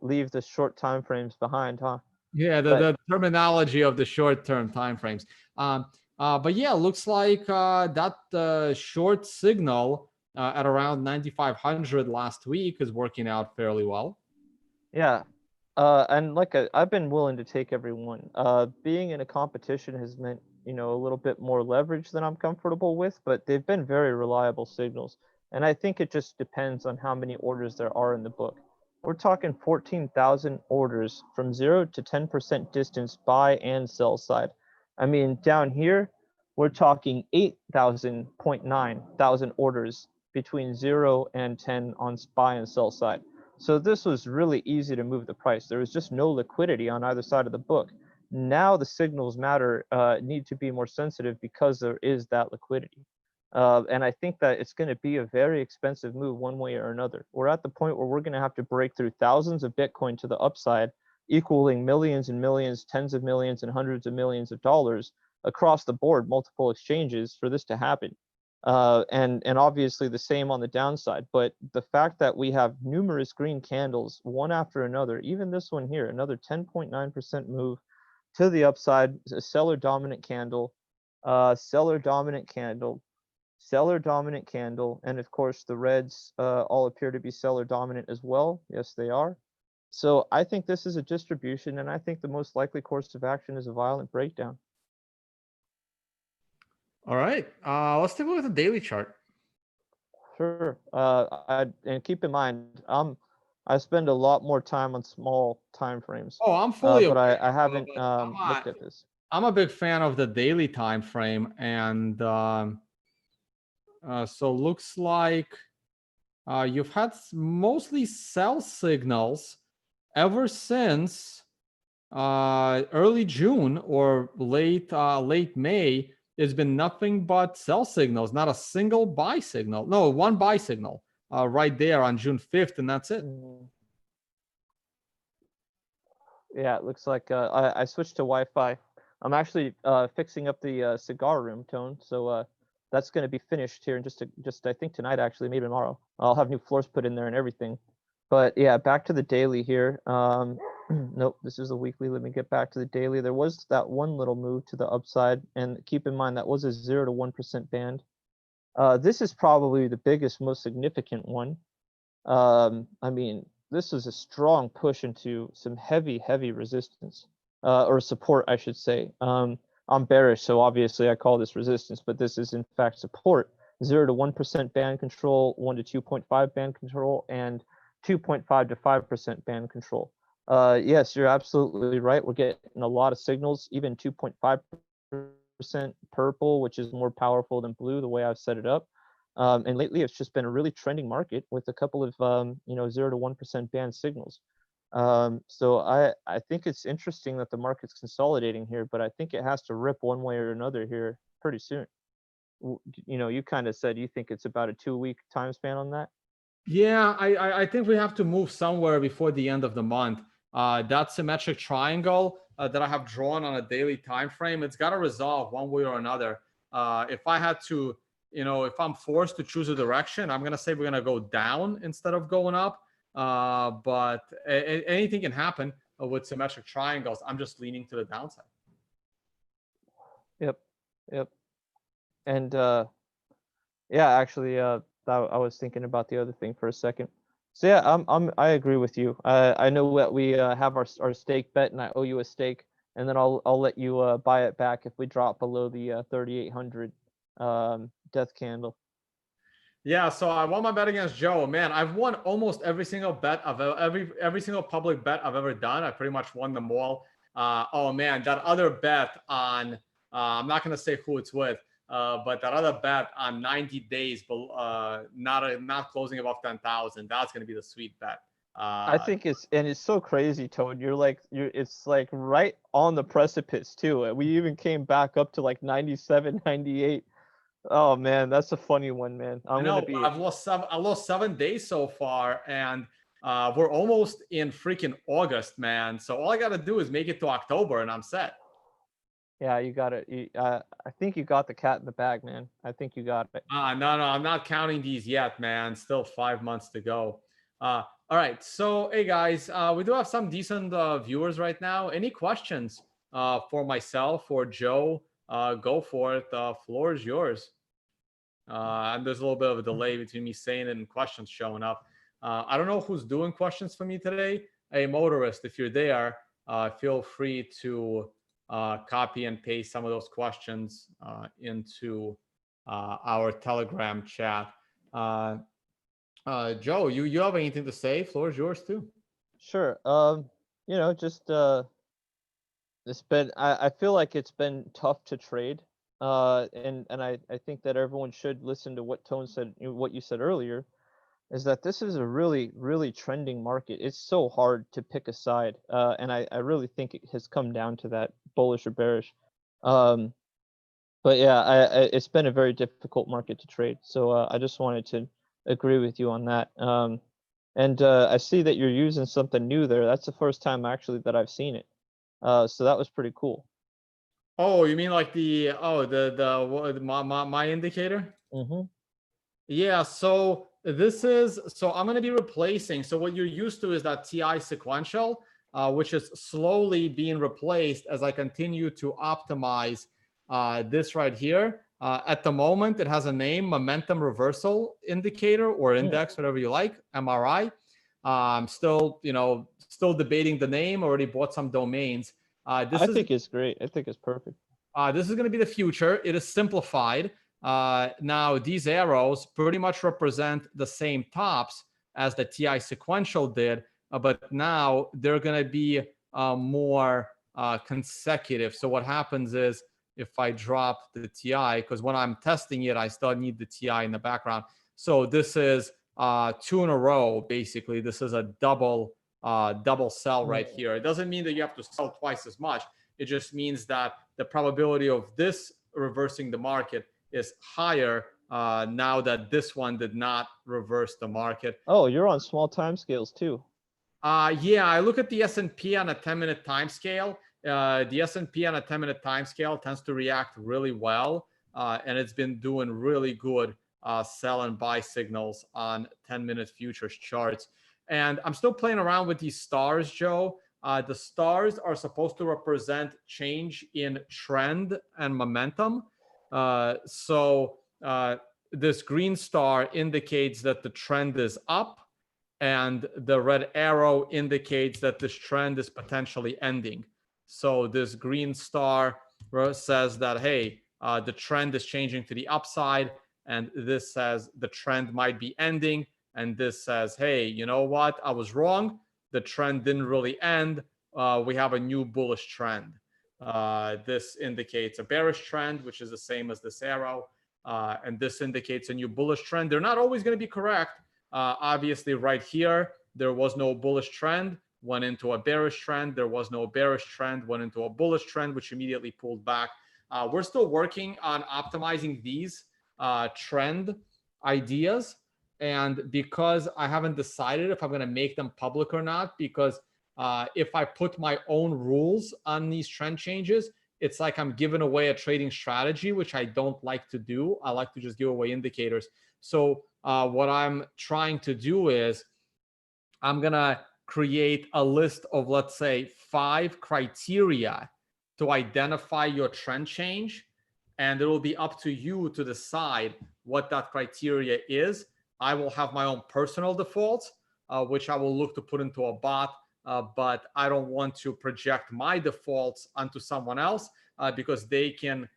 leave the short time frames behind, huh? Yeah, the terminology of the short-term time frames. But yeah, looks like that short signal at around 9,500 last week is working out fairly well. Yeah. And like I've been willing to take every one. Being in a competition has meant, a little bit more leverage than I'm comfortable with, but they've been very reliable signals. And I think it just depends on how many orders there are in the book. We're talking 14,000 orders from 0 to 10% distance buy and sell side. I mean, down here, we're talking 8,000.9 thousand orders between 0 and 10 on buy and sell side. So this was really easy to move the price. There was just no liquidity on either side of the book. Now the signals matter, need to be more sensitive because there is that liquidity. And I think that it's going to be a very expensive move one way or another. We're at the point where we're going to have to break through thousands of Bitcoin to the upside, equaling millions and millions, tens of millions, and hundreds of millions of dollars across the board, multiple exchanges for this to happen. And obviously the same on the downside. But the fact that we have numerous green candles, one after another, even this one here, another 10.9% move to the upside, a seller dominant candle, seller dominant candle, seller dominant candle, and of course the reds all appear to be seller dominant as well. Yes, they are. So I think this is a distribution, and I think the most likely course of action is a violent breakdown. All right, let's take a look at the daily chart. Sure. And keep in mind, I spend a lot more time on small time frames. Oh, I'm fully but aware, I haven't but looked at this. I'm a big fan of the daily time frame, and so looks like you've had mostly sell signals ever since early June or late May. It's been nothing but sell signals, not a single buy signal. No, one buy signal right there on June 5th, and that's it. Yeah, it looks like I switched to Wi-Fi. I'm actually fixing up the cigar room, Tone. So that's going to be finished here in just I think tonight, actually, maybe tomorrow. I'll have new floors put in there and everything. But yeah, back to the daily here. Nope, this is the weekly. Let me get back to the daily. There was that one little move to the upside, and keep in mind that was a 0 to 1% band. This is probably the biggest, most significant one. I mean, this is a strong push into some heavy resistance, or support, I should say. I'm bearish, so obviously I call this resistance, but this is in fact support. 0 to 1% band control, 1 to 2.5 band control, and 2.5 to 5% band control. Yes, you're absolutely right. We're getting a lot of signals, even 2.5% purple, which is more powerful than blue, the way I've set it up. And lately, it's just been a really trending market with a couple of 0 to 1% band signals. So I think it's interesting that the market's consolidating here, but I think it has to rip one way or another here pretty soon. You kind of said you think it's about a 2-week time span on that. Yeah, I think we have to move somewhere before the end of the month. That symmetric triangle that I have drawn on a daily time frame, it's got to resolve one way or another. If I had to, if I'm forced to choose a direction, I'm gonna say we're gonna go down instead of going up. But anything can happen with symmetric triangles. I'm just leaning to the downside. Yep. And yeah, actually, I was thinking about the other thing for a second. So yeah, I agree with you. I know that we have our stake bet, and I owe you a stake, and then I'll let you buy it back if we drop below the 3,800 death candle. Yeah, so I won my bet against Joe. Man, I've won almost every single bet of every single public bet I've ever done. I pretty much won them all. Oh man, that other bet on I'm not gonna say who it's with, but that other bet on 90 days, not closing above 10,000. That's gonna be the sweet bet. I think it's so crazy, Toad. It's like right on the precipice too. We even came back up to like 97, 98. Oh man, that's a funny one, man. I've lost I lost 7 days so far, and we're almost in freaking August, man. So all I gotta do is make it to October, and I'm set. Yeah, you got it. I think you got the cat in the bag, man. I think you got it. No, I'm not counting these yet, man. Still 5 months to go. All right, so hey guys, we do have some decent viewers right now. Any questions for myself or Joe? Go for it. Floor is yours. And there's a little bit of a delay between me saying it and questions showing up. I don't know who's doing questions for me today. Hey, motorist, if you're there, feel free to copy and paste some of those questions into our Telegram chat. Joe, you have anything to say? Floor is yours too. Sure. Just it's been I feel like it's been tough to trade. And I think that everyone should listen to what Tone said, what you said earlier, is that this is a really, really trending market. It's so hard to pick a side. And I really think it has come down to that, bullish or bearish. Um, but yeah, it's been a very difficult market to trade. So I just wanted to agree with you on that. And I see that you're using something new there. That's the first time actually that I've seen it. So that was pretty cool. Oh, you mean like my indicator? Mm-hmm. Yeah, so so I'm going to be replacing. So what you're used to is that TI sequential, which is slowly being replaced as I continue to optimize this right here. At the moment, it has a name, momentum reversal indicator or Mm. index, whatever you like, MRI. Still, still debating the name. Already bought some domains. I think it's great. I think it's perfect. This is going to be the future. It is simplified. Now, these arrows pretty much represent the same tops as the TI sequential did, but now they're going to be more consecutive. So what happens is if I drop the TI, because when I'm testing it, I still need the TI in the background. So this is two in a row, basically. This is a double sell right here. It doesn't mean that you have to sell twice as much. It just means that the probability of this reversing the market is higher now that this one did not reverse the market. Oh, you're on small time scales too. Yeah, I look at the S&P on a 10-minute time scale. The S&P on a 10-minute time scale tends to react really well, and it's been doing really good sell and buy signals on 10-minute futures charts. And I'm still playing around with these stars, Joe. The stars are supposed to represent change in trend and momentum. So this green star indicates that the trend is up, and the red arrow indicates that this trend is potentially ending. So this green star says that, hey, the trend is changing to the upside, and this says the trend might be ending, and this says, hey, you know what? I was wrong. The trend didn't really end. We have a new bullish trend. This indicates a bearish trend, which is the same as this arrow. And this indicates a new bullish trend. They're not always going to be correct. Obviously, right here, there was no bullish trend, went into a bearish trend. There was no bearish trend, went into a bullish trend, which immediately pulled back. We're still working on optimizing these trend ideas. And because I haven't decided if I'm going to make them public or not, because if I put my own rules on these trend changes, it's like I'm giving away a trading strategy, which I don't like to do. I like to just give away indicators. So what I'm trying to do is I'm going to create a list of, let's say, 5 criteria to identify your trend change. And it will be up to you to decide what that criteria is. I will have my own personal defaults, which I will look to put into a bot. But I don't want to project my defaults onto someone else because they can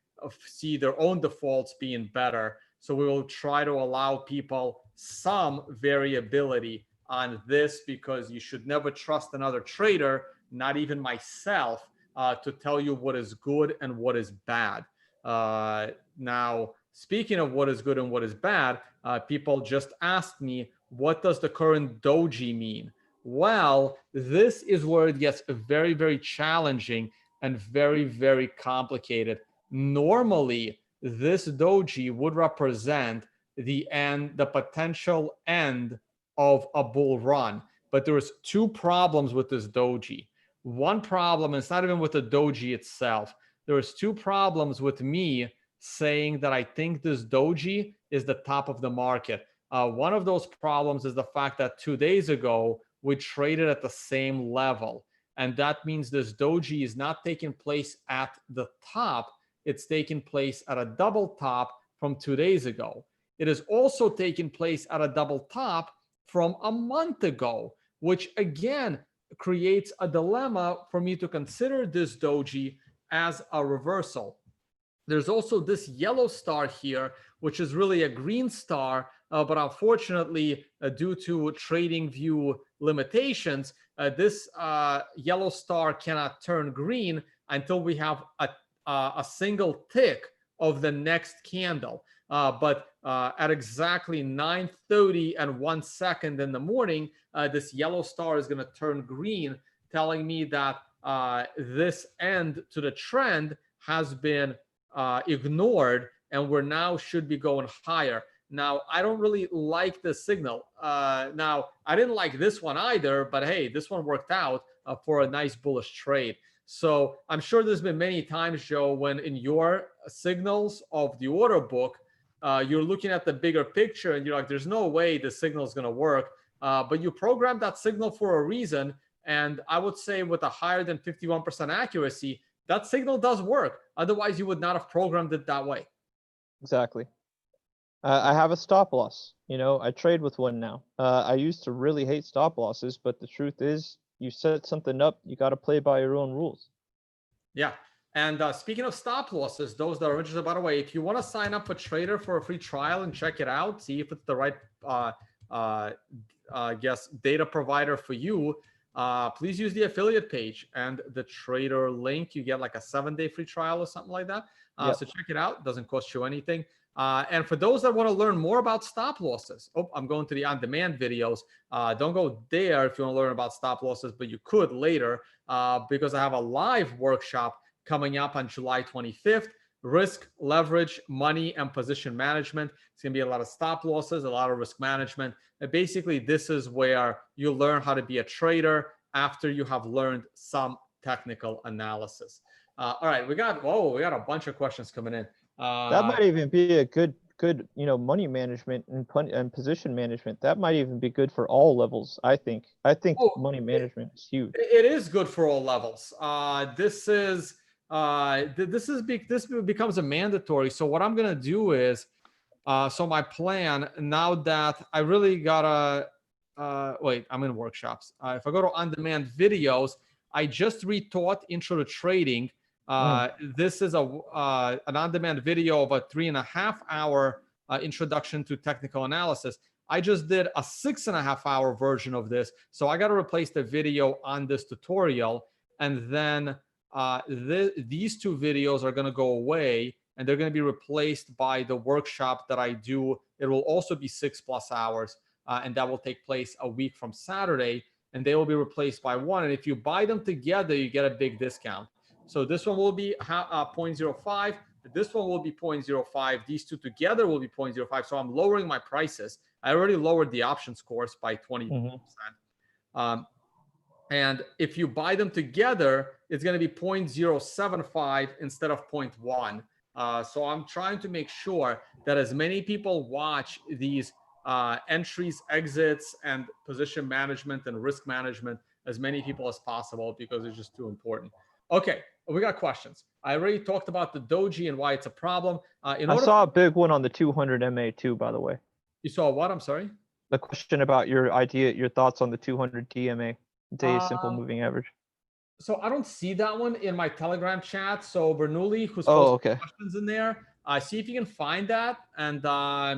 see their own defaults being better. So we will try to allow people some variability on this, because you should never trust another trader, not even myself, to tell you what is good and what is bad. Now, speaking of what is good and what is bad, people just asked me, what does the current Doji mean? Well, this is where it gets very, very challenging and very, very complicated. Normally, this Doji would represent the potential end of a bull run. But there's 2 problems with this Doji. One problem, and it's not even with the Doji itself. There's 2 problems with me saying that I think this Doji is the top of the market. One of those problems is the fact that 2 days ago, we traded at the same level. And that means this Doji is not taking place at the top. It's taking place at a double top from 2 days ago. It is also taking place at a double top from a month ago, which again creates a dilemma for me to consider this Doji as a reversal. There's also this yellow star here, which is really a green star, but unfortunately, due to trading view limitations, this yellow star cannot turn green until we have a single tick of the next candle. But at exactly 9:30 and 1 second in the morning, this yellow star is going to turn green, telling me that this end to the trend has been ignored, and we're now should be going higher. Now, I don't really like this signal. Now, I didn't like this one either, but hey, this one worked out for a nice bullish trade. So I'm sure there's been many times, Joe, when in your signals of the order book, you're looking at the bigger picture and you're like, there's no way the signal is going to work. But you programmed that signal for a reason. And I would say with a higher than 51% accuracy, that signal does work. Otherwise, you would not have programmed it that way. Exactly. I have a stop loss. I trade with one now. I used to really hate stop losses, but the truth is, you set something up, you got to play by your own rules. Yeah. And speaking of stop losses, those that are interested, by the way, if you want to sign up a trader for a free trial and check it out, see if it's the right, data provider for you, please use the affiliate page and the trader link. You get like a 7-day free trial or something like that. Yep. So check it out. It doesn't cost you anything. And for those that want to learn more about stop losses, I'm going to the on-demand videos. Don't go there if you want to learn about stop losses, but you could later because I have a live workshop coming up on July 25th. Risk, leverage, money, and position management. It's going to be a lot of stop losses, a lot of risk management. And basically, this is where you learn how to be a trader after you have learned some technical analysis. All right, we got a bunch of questions coming in. That might even be a good money management and position management. That might even be good for all levels. I think money management is huge. It is good for all levels. This becomes a mandatory. So what I'm gonna do is, so my plan now that I really gotta wait, I'm in workshops. If I go to on-demand videos, I just retaught Intro to Trading. This is an on-demand video of a 3.5-hour introduction to technical analysis. I just did a 6.5-hour version of this. So I got to replace the video on this tutorial. And then these two videos are going to go away and they're going to be replaced by the workshop that I do. It will also be 6+ hours and that will take place a week from Saturday, and they will be replaced by one. And if you buy them together, you get a big discount. So this one will be 0.05. This one will be 0.05. These two together will be 0.05. So I'm lowering my prices. I already lowered the options course by 20%. And if you buy them together, it's going to be 0.075 instead of 0.1. So I'm trying to make sure that as many people watch these entries, exits, and position management and risk management, as many people as possible, because it's just too important. Okay, we got questions. I already talked about the Doji and why it's a problem. I saw a big one on the 200 MA too, by the way. You saw what? I'm sorry? The question about your thoughts on the 200 DMA, day simple moving average. So I don't see that one in my Telegram chat. So Bernoulli, who's posting questions in there, see if you can find that and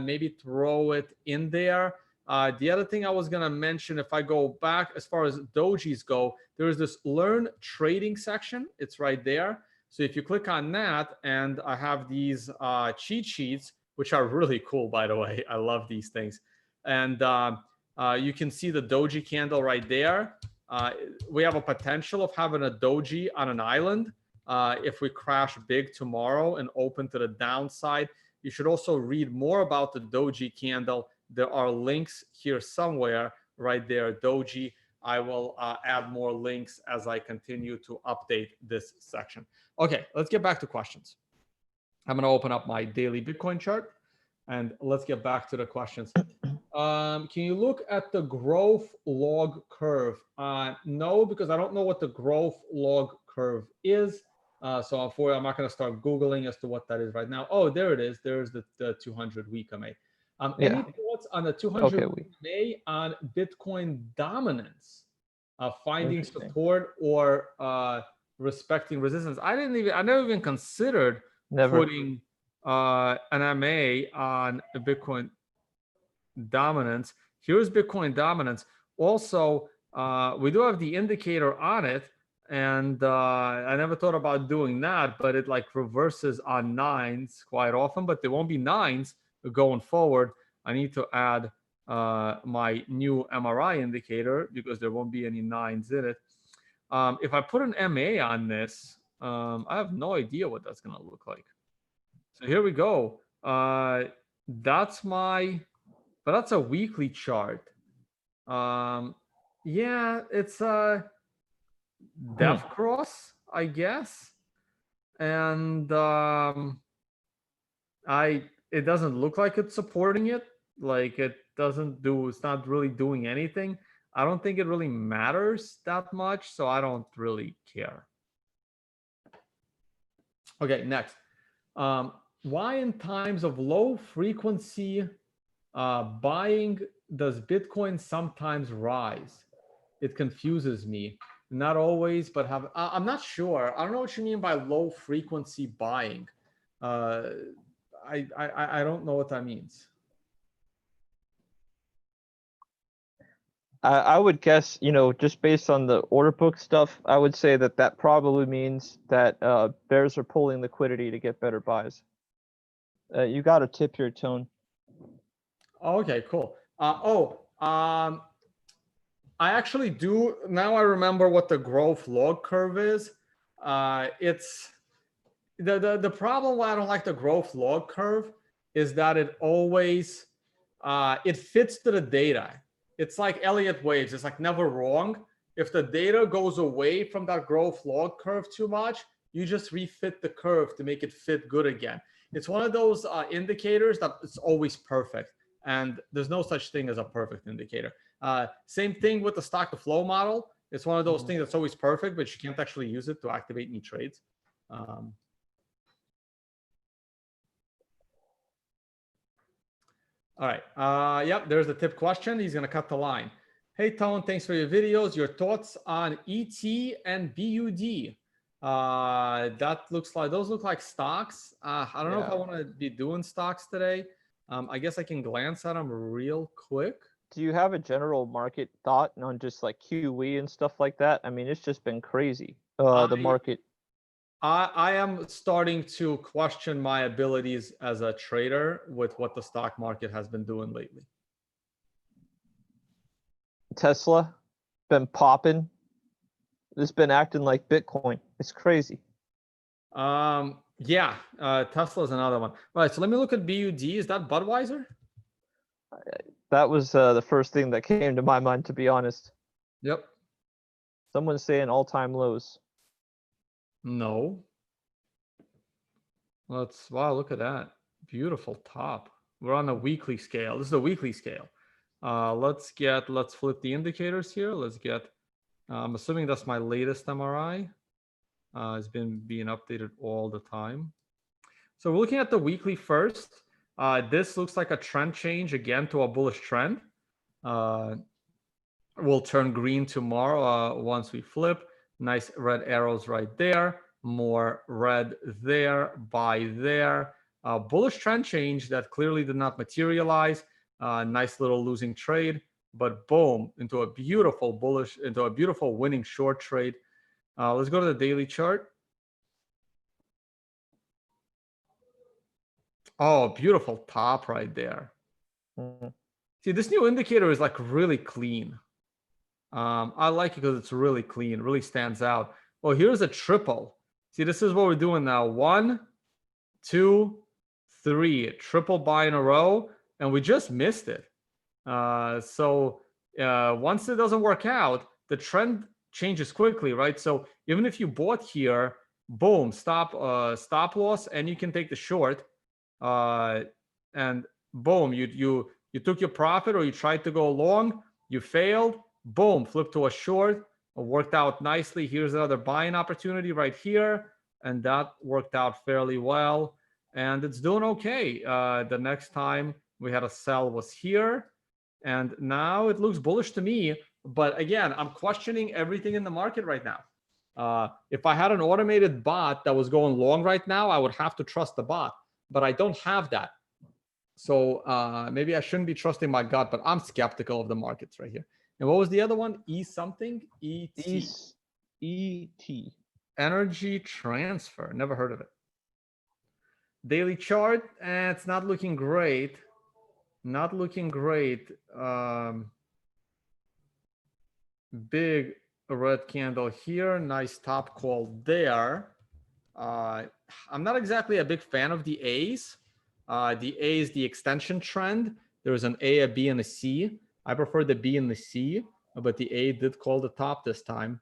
maybe throw it in there. The other thing I was going to mention, if I go back as far as dojis go, there is this learn trading section. It's right there. So if you click on that, and I have these cheat sheets, which are really cool, by the way. I love these things. And you can see the doji candle right there. We have a potential of having a doji on an island. If we crash big tomorrow and open to the downside. You should also read more about the doji candle. There are links here somewhere right there, Doji. I will add more links as I continue to update this section. Okay, let's get back to questions. I'm going to open up my daily Bitcoin chart and let's get back to the questions. Can you look at the growth log curve? No, because I don't know what the growth log curve is. So I'm not going to start Googling as to what that is right now. Oh, there it is. There's the 200-week MA. Any thoughts on the 200 MA on Bitcoin dominance, finding support or respecting resistance? I never even considered putting an MA on Bitcoin dominance. Here's Bitcoin dominance. Also, we do have the indicator on it, and I never thought about doing that, but it like reverses on nines quite often, but there won't be nines going forward. I need to add my new MRI indicator because there won't be any nines in it. If I put an MA on this, I have no idea what that's going to look like. So here we go. That's my, but that's a weekly chart. Yeah, it's a def cross, I guess. And it doesn't look like it's supporting it. Like it's not really doing anything. I don't think it really matters that much, so I don't really care. Okay, next. Why in times of low frequency buying does Bitcoin sometimes rise? It confuses me. Not always, but I'm not sure. I don't know what you mean by low frequency buying. I don't know what that means. I would guess, just based on the order book stuff, I would say that probably means that bears are pulling liquidity to get better buys. You got to tip your tone. Okay, cool. I actually do. Now I remember what the growth log curve is. It's the problem why I don't like the growth log curve is that it always it fits to the data. It's like Elliott waves. It's like never wrong. If the data goes away from that growth log curve too much, you just refit the curve to make it fit good again. It's one of those indicators that it's always perfect. And there's no such thing as a perfect indicator. Same thing with the stock to flow model. It's one of those things that's always perfect, but you can't actually use it to activate any trades. All right. Yep, there's the tip question. He's going to cut the line. Hey, Tone, thanks for your videos. Your thoughts on ET and BUD? Those look like stocks. I don't know if I want to be doing stocks today. I guess I can glance at them real quick. Do you have a general market thought on just like QE and stuff like that? I mean, it's just been crazy. The market. I am starting to question my abilities as a trader with what the stock market has been doing lately. Tesla been popping. It's been acting like Bitcoin. It's crazy. Yeah, Tesla's another one. All right, so let me look at BUD. Is that Budweiser? That was the first thing that came to my mind, to be honest. Yep. Someone's saying all-time lows. No. Wow, look at that. Beautiful top. We're on a weekly scale. This is a weekly scale. Let's flip the indicators here. I'm assuming that's my latest MRI. It's been being updated all the time. So we're looking at the weekly first. This looks like a trend change again to a bullish trend. We'll turn green tomorrow once we flip. Nice red arrows right there. More red there, buy there. Bullish trend change that clearly did not materialize. Nice little losing trade, but boom, into a beautiful winning short trade. Let's go to the daily chart. Oh, beautiful top right there. See, this new indicator is like really clean. I like it because it's really clean, really stands out. Oh, here's a triple. See, this is what we're doing now. 1, 2, 3, triple buy in a row, and we just missed it. So once it doesn't work out, the trend changes quickly, right? So even if you bought here, boom, stop loss, and you can take the short, and boom, you took your profit, or you tried to go long, you failed, boom, flip to a short. It worked out nicely. Here's another buying opportunity right here, and that worked out fairly well, and it's doing okay. The next time we had a sell was here, and now it looks bullish to me. But again, I'm questioning everything in the market right now. If I had an automated bot that was going long right now, I would have to trust the bot, but I don't have that. So maybe I shouldn't be trusting my gut, but I'm skeptical of the markets right here. And what was the other one? E something? ET. ET. Energy transfer. Never heard of it. Daily chart, it's not looking great. Not looking great. Big red candle here. Nice top call there. I'm not exactly a big fan of the A's. The A is the extension trend. There's an A, a B, and a C. I prefer the B and the C, but the A did call the top this time.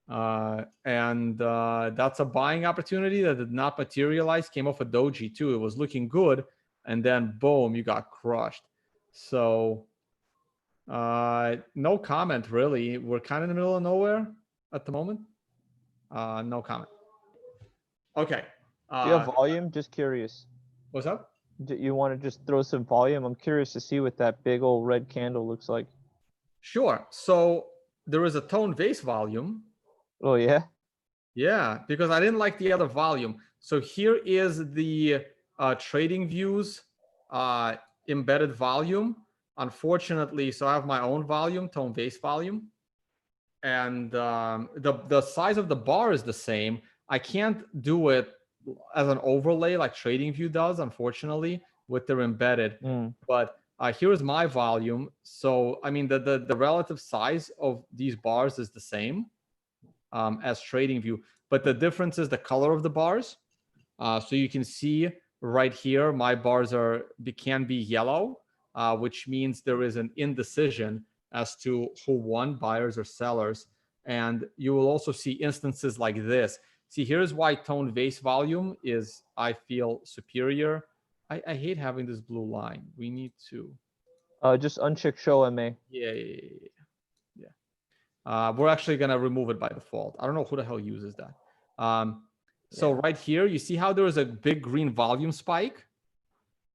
And that's a buying opportunity that did not materialize. Came off a Doji too. It was looking good, and then boom, you got crushed. So no comment really. We're kind of in the middle of nowhere at the moment. No comment. Okay. Do you have volume? Just curious. What's up? Do you want to just throw some volume? I'm curious to see what that big old red candle looks like. Sure. So there is a tone Vays volume. Oh, yeah? Yeah, because I didn't like the other volume. So here is the trading views embedded volume. Unfortunately, so I have my own volume, tone Vays volume. And the size of the bar is the same. I can't do it as an overlay like TradingView does, unfortunately, with their embedded. But here's my volume. So, I mean, the relative size of these bars is the same as TradingView, but the difference is the color of the bars. So you can see right here, my bars can be yellow, which means there is an indecision as to who won, buyers or sellers. And you will also see instances like this. See, here's why tone Vays volume is, I feel, superior. I hate having this blue line. We need to just uncheck show MA. Yeah. We're actually gonna remove it by default. I don't know who the hell uses that. So right here, you see how there is a big green volume spike?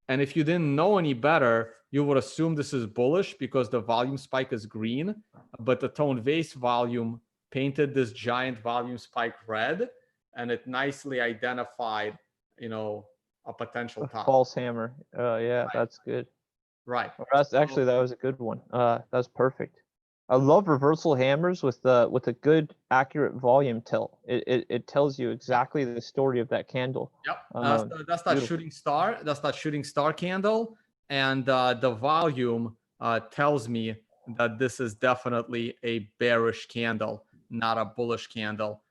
And if you didn't know any better, you would assume this is bullish because the volume spike is green, but the tone Vays volume painted this giant volume spike red, and it nicely identified, a potential top. False hammer. Yeah, right. That's good. Right. That's actually, that was a good one. That's perfect. I love reversal hammers with a good accurate volume tilt. It tells you exactly the story of that candle. Yep. That's that shooting star. That's that shooting star candle, and the volume tells me that this is definitely a bearish candle, not a bullish candle,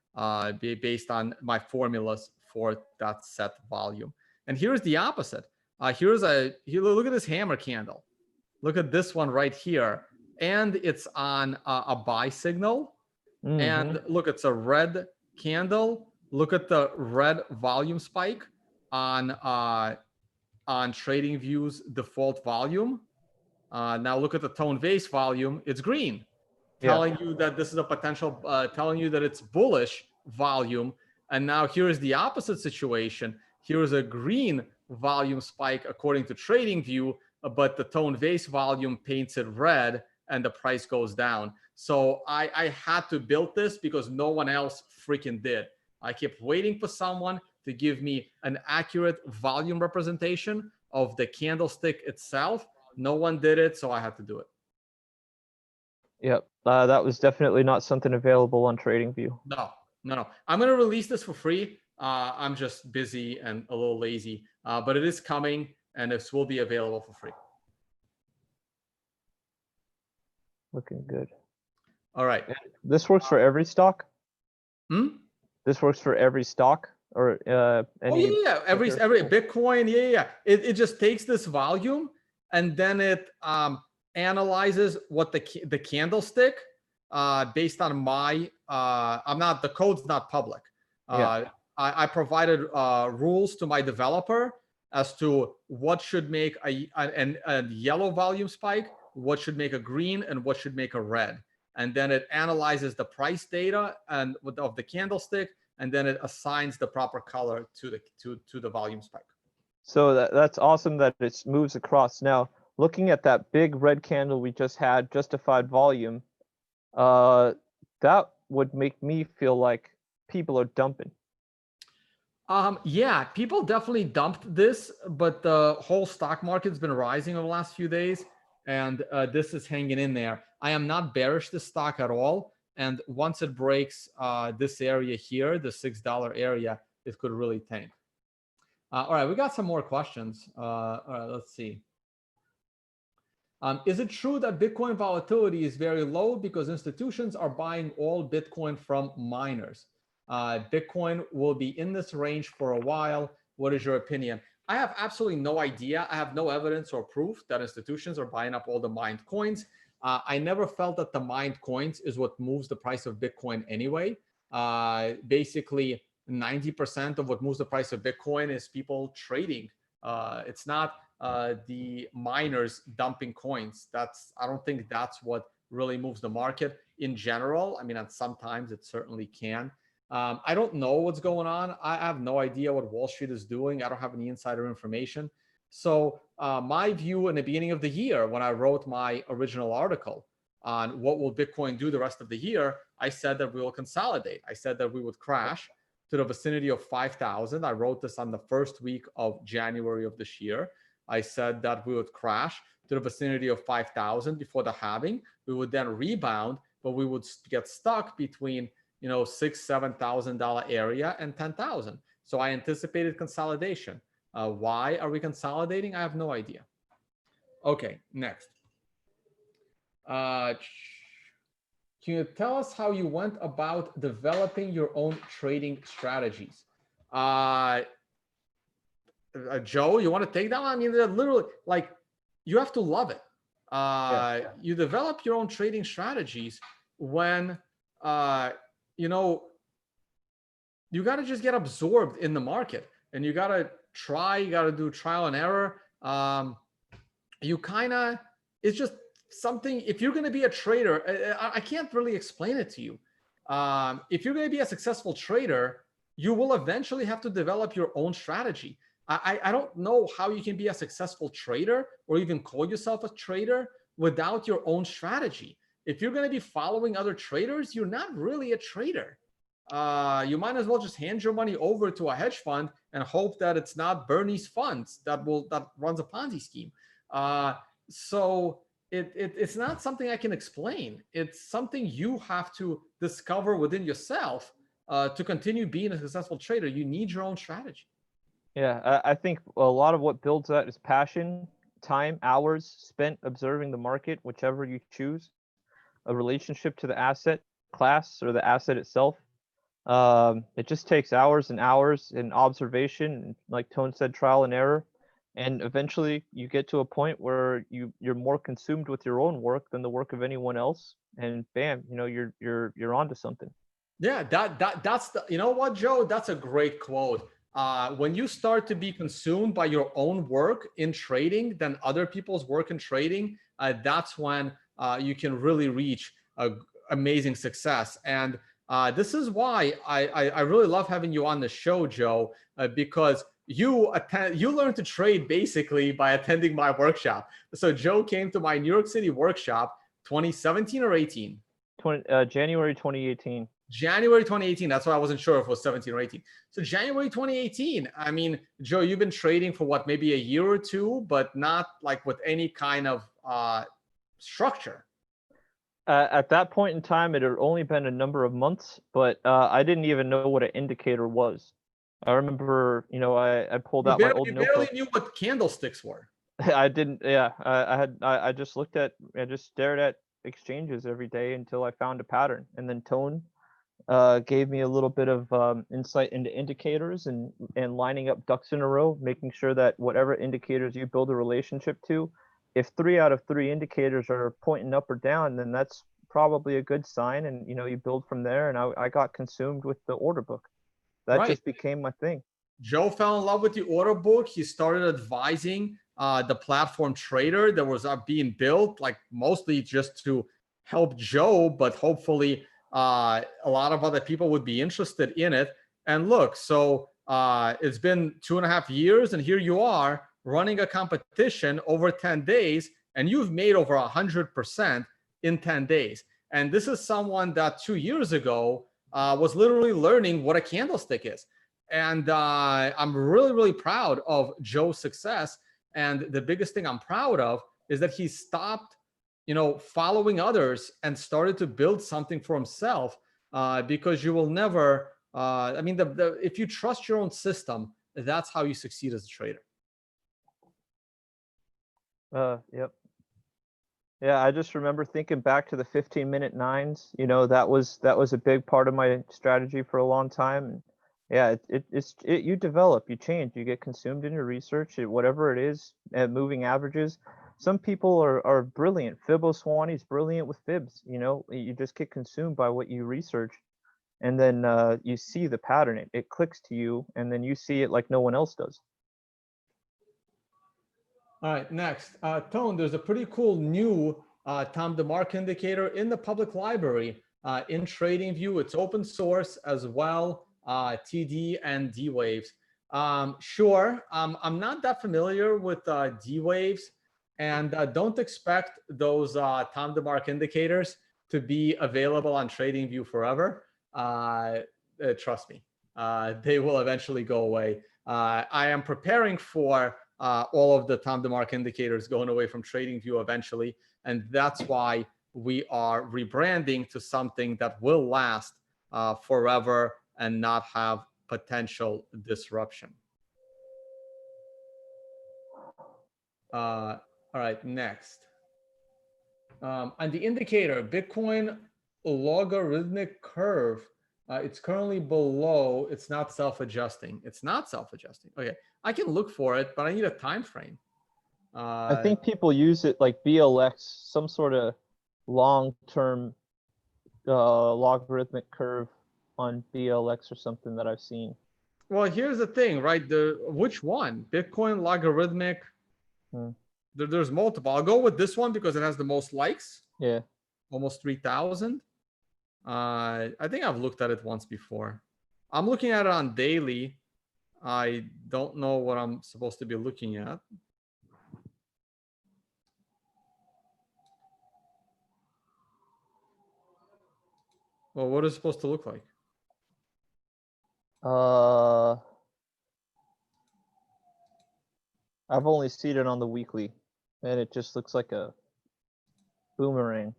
based on my formulas for that set volume. And here's the opposite. Look at this hammer candle. Look at this one right here. And it's on a buy signal. And look, it's a red candle. Look at the red volume spike on TradingView's default volume. Now look at the tone Vays volume. It's green, telling you that this is a potential, telling you that it's bullish volume. And now here is the opposite situation. Here is a green volume spike according to TradingView, but the tone Vays volume paints it red, and the price goes down. So I had to build this because no one else freaking did. I kept waiting for someone to give me an accurate volume representation of the candlestick itself. No one did it, so I had to do it. Yep, that was definitely not something available on TradingView. No. I'm going to release this for free. I'm just busy and a little lazy, but it is coming, and this will be available for free. Looking good. All right. This works for every stock? This works for every stock? Or any every Bitcoin. It just takes this volume, and then it analyzes what the candlestick based on my the code's not public. I provided rules to my developer as to what should make a yellow volume spike, what should make a green, and what should make a red. And then it analyzes the price data and of the candlestick, and then it assigns the proper color to the volume spike. So that's awesome that it moves across. Now, looking at that big red candle we just had, justified volume, that would make me feel like people are dumping. Yeah, people definitely dumped this, but the whole stock market's been rising over the last few days, and this is hanging in there. I am not bearish this stock at all. And once it breaks this area here, the $6 area, it could really tank. All right, we got some more questions. All right, let's see. Is it true that Bitcoin volatility is very low because institutions are buying all Bitcoin from miners? Bitcoin will be in this range for a while. What is your opinion? I have absolutely no idea. I have no evidence or proof that institutions are buying up all the mined coins. I never felt that the mined coins is what moves the price of Bitcoin anyway. Basically, 90% of what moves the price of Bitcoin is people trading. It's not the miners dumping coins. I don't think that's what really moves the market in general. I mean, and sometimes it certainly can. I don't know what's going on. I have no idea what Wall Street is doing. I don't have any insider information. So my view in the beginning of the year, when I wrote my original article on what will Bitcoin do the rest of the year, I said that we will consolidate. I said that we would crash to the vicinity of 5,000. I wrote this on the first week of January of this year. I said that we would crash to the vicinity of 5,000 before the halving. We would then rebound, but we would get stuck between $6,000-$7,000 area and 10,000. So I anticipated consolidation. Why are we consolidating? I have no idea. Okay, next. Can you tell us how you went about developing your own trading strategies? Joe, you want to take that one? I mean, they're literally like, you have to love it. You develop your own trading strategies when, you got to just get absorbed in the market, and you got to try, you got to do trial and error. It's just something, if you're going to be a trader, I can't really explain it to you. If you're going to be a successful trader, you will eventually have to develop your own strategy. I don't know how you can be a successful trader or even call yourself a trader without your own strategy. If you're going to be following other traders, you're not really a trader. You might as well just hand your money over to a hedge fund and hope that it's not Bernie's funds that runs a Ponzi scheme. So it's not something I can explain. It's something you have to discover within yourself to continue being a successful trader. You need your own strategy. Yeah, I think a lot of what builds that is passion, time, hours spent observing the market, whichever you choose, a relationship to the asset class or the asset itself. It just takes hours and hours in observation, like Tone said, trial and error. And eventually you get to a point where you're more consumed with your own work than the work of anyone else. And bam, you're onto something. Yeah, that's the, you know what, Joe? That's a great quote. When you start to be consumed by your own work in trading than other people's work in trading, that's when you can really reach amazing success. And this is why I really love having you on the show, Joe, because you learn to trade basically by attending my workshop. So Joe came to my New York City workshop 2017 or 18? January 2018. January 2018. That's why I wasn't sure if it was 17 or 18. So January 2018. I mean, Joe, you've been trading for what, maybe a year or two, but not like with any kind of structure. At that point in time, it had only been a number of months, but I didn't even know what an indicator was. I remember, I pulled out my old notebook. You barely knew what candlesticks were. I didn't. Yeah, I just stared at exchanges every day until I found a pattern, and then Tone gave me a little bit of insight into indicators and lining up ducks in a row, making sure that whatever indicators you build a relationship to, if 3 out of 3 indicators are pointing up or down, then that's probably a good sign. And, you build from there. And I got consumed with the order book. That just became my thing. Joe fell in love with the order book. He started advising the platform trader that was being built, like mostly just to help Joe, but hopefully a lot of other people would be interested in it. And look, so it's been 2.5 years, and here you are running a competition over 10 days, and you've made over 100% in 10 days. And this is someone that 2 years ago was literally learning what a candlestick is. And I'm really, really proud of Joe's success. And the biggest thing I'm proud of is that he stopped following others and started to build something for himself, because you will never, if you trust your own system, that's how you succeed as a trader. Yep. Yeah, I just remember thinking back to the 15-minute nines. That was a big part of my strategy for a long time. And yeah, you develop, you change, you get consumed in your research, whatever it is, at moving averages. Some people are brilliant. Fibbo Swanee's brilliant with fibs. You just get consumed by what you research, and then you see the pattern. It clicks to you, and then you see it like no one else does. All right, next. Tone, there's a pretty cool new Tom Demark indicator in the public library in TradingView. It's open source as well, TD and D waves. Sure, I'm not that familiar with D waves, and don't expect those Tom Demark indicators to be available on TradingView forever. Trust me, they will eventually go away. I am preparing for all of the Tom Demark indicators going away from TradingView eventually, and that's why we are rebranding to something that will last forever and not have potential disruption. All right, next. On the indicator, Bitcoin logarithmic curve, it's currently below. It's not self-adjusting. It's not self-adjusting. Okay, I can look for it, but I need a time frame. I think people use it like BLX, some sort of long-term logarithmic curve on BLX or something that I've seen. Well, here's the thing, right? Which one? Bitcoin logarithmic. There's multiple. I'll go with this one because it has the most likes. Yeah. Almost 3,000. I think I've looked at it once before. I'm looking at it on daily. I don't know what I'm supposed to be looking at. Well, what is it supposed to look like? I've only seen it on the weekly, and it just looks like a boomerang.